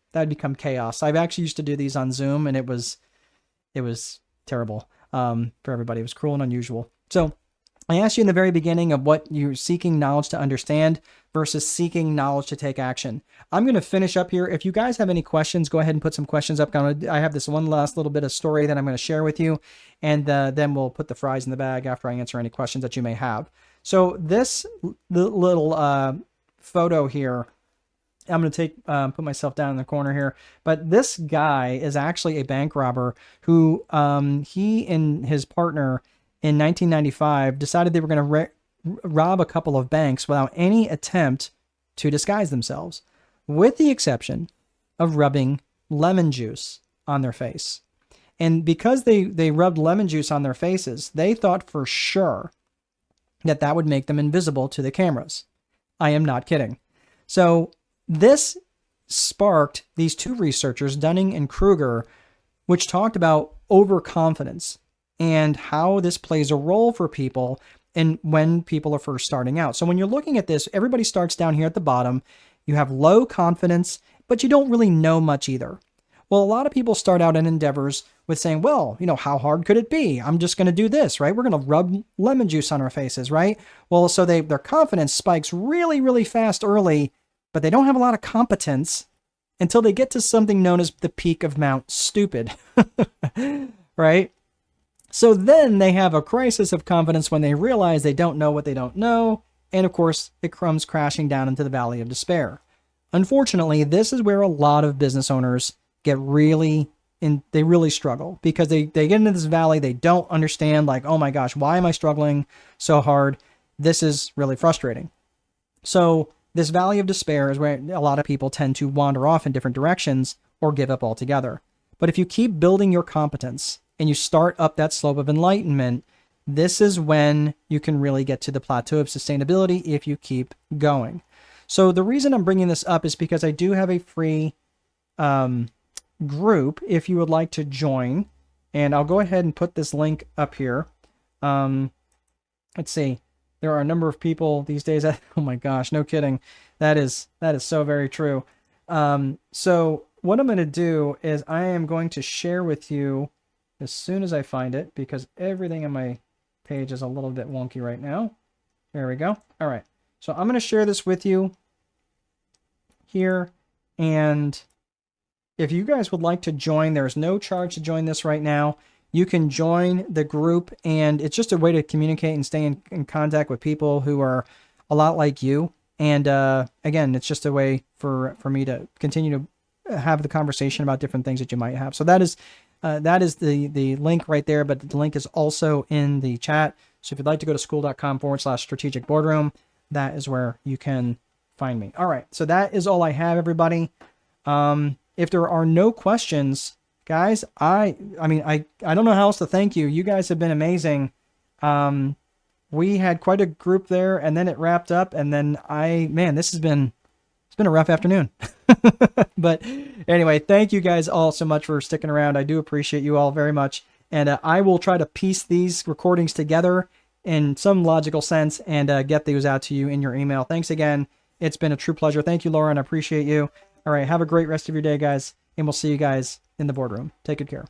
chaos. I've actually used to do these on Zoom, and it was terrible for everybody. It was cruel and unusual. So I asked you in the very beginning of what you're seeking knowledge to understand versus seeking knowledge to take action. I'm going to finish up here. If you guys have any questions, go ahead and put some questions up. I have this one last little bit of story that I'm going to share with you, and then we'll put the fries in the bag after I answer any questions that you may have. So this little photo here, I'm going to put myself down in the corner here, but this guy is actually a bank robber who he and his partner in 1995 decided they were going to rob a couple of banks without any attempt to disguise themselves, with the exception of rubbing lemon juice on their face. And because they rubbed lemon juice on their faces, they thought for sure that would make them invisible to the cameras. I am not kidding. So this sparked these two researchers, Dunning and Kruger, which talked about overconfidence and how this plays a role for people and when people are first starting out. So when you're looking at this, everybody starts down here at the bottom. You have low confidence, but you don't really know much either. Well, a lot of people start out in endeavors with saying, well, how hard could it be? I'm just going to do this, right? We're going to rub lemon juice on our faces, right? Well, so their confidence spikes really, really fast early, but they don't have a lot of competence until they get to something known as the peak of Mount Stupid, right? So then they have a crisis of confidence when they realize they don't know what they don't know. And of course, it comes crashing down into the valley of despair. Unfortunately, this is where a lot of business owners they really struggle, because they get into this valley. They don't understand, like, oh my gosh, why am I struggling so hard? This is really frustrating. So this valley of despair is where a lot of people tend to wander off in different directions or give up altogether. But if you keep building your competence and you start up that slope of enlightenment, this is when you can really get to the plateau of sustainability if you keep going. So the reason I'm bringing this up is because I do have a free group if you would like to join, and I'll go ahead and put this link up here. Let's see. There are a number of people these days that, oh my gosh, no kidding. That is so very true. So what I'm going to do is I am going to share with you as soon as I find it, because everything on my page is a little bit wonky right now. There we go. All right. So I'm going to share this with you here. And if you guys would like to join, there's no charge to join this right now. You can join the group, and it's just a way to communicate and stay in contact with people who are a lot like you. And again, it's just a way for me to continue to have the conversation about different things that you might have. So that is the link right there, but the link is also in the chat. So if you'd like to go to school.com/strategic boardroom, that is where you can find me. All right. So that is all I have, everybody. If there are no questions, guys, I don't know how else to thank you. You guys have been amazing. We had quite a group there, and then it wrapped up, and then it's been a rough afternoon. But anyway, thank you guys all so much for sticking around. I do appreciate you all very much. And I will try to piece these recordings together in some logical sense and get those out to you in your email. Thanks again. It's been a true pleasure. Thank you, Lauren. I appreciate you. All right. Have a great rest of your day, guys. And we'll see you guys in the boardroom. Take good care.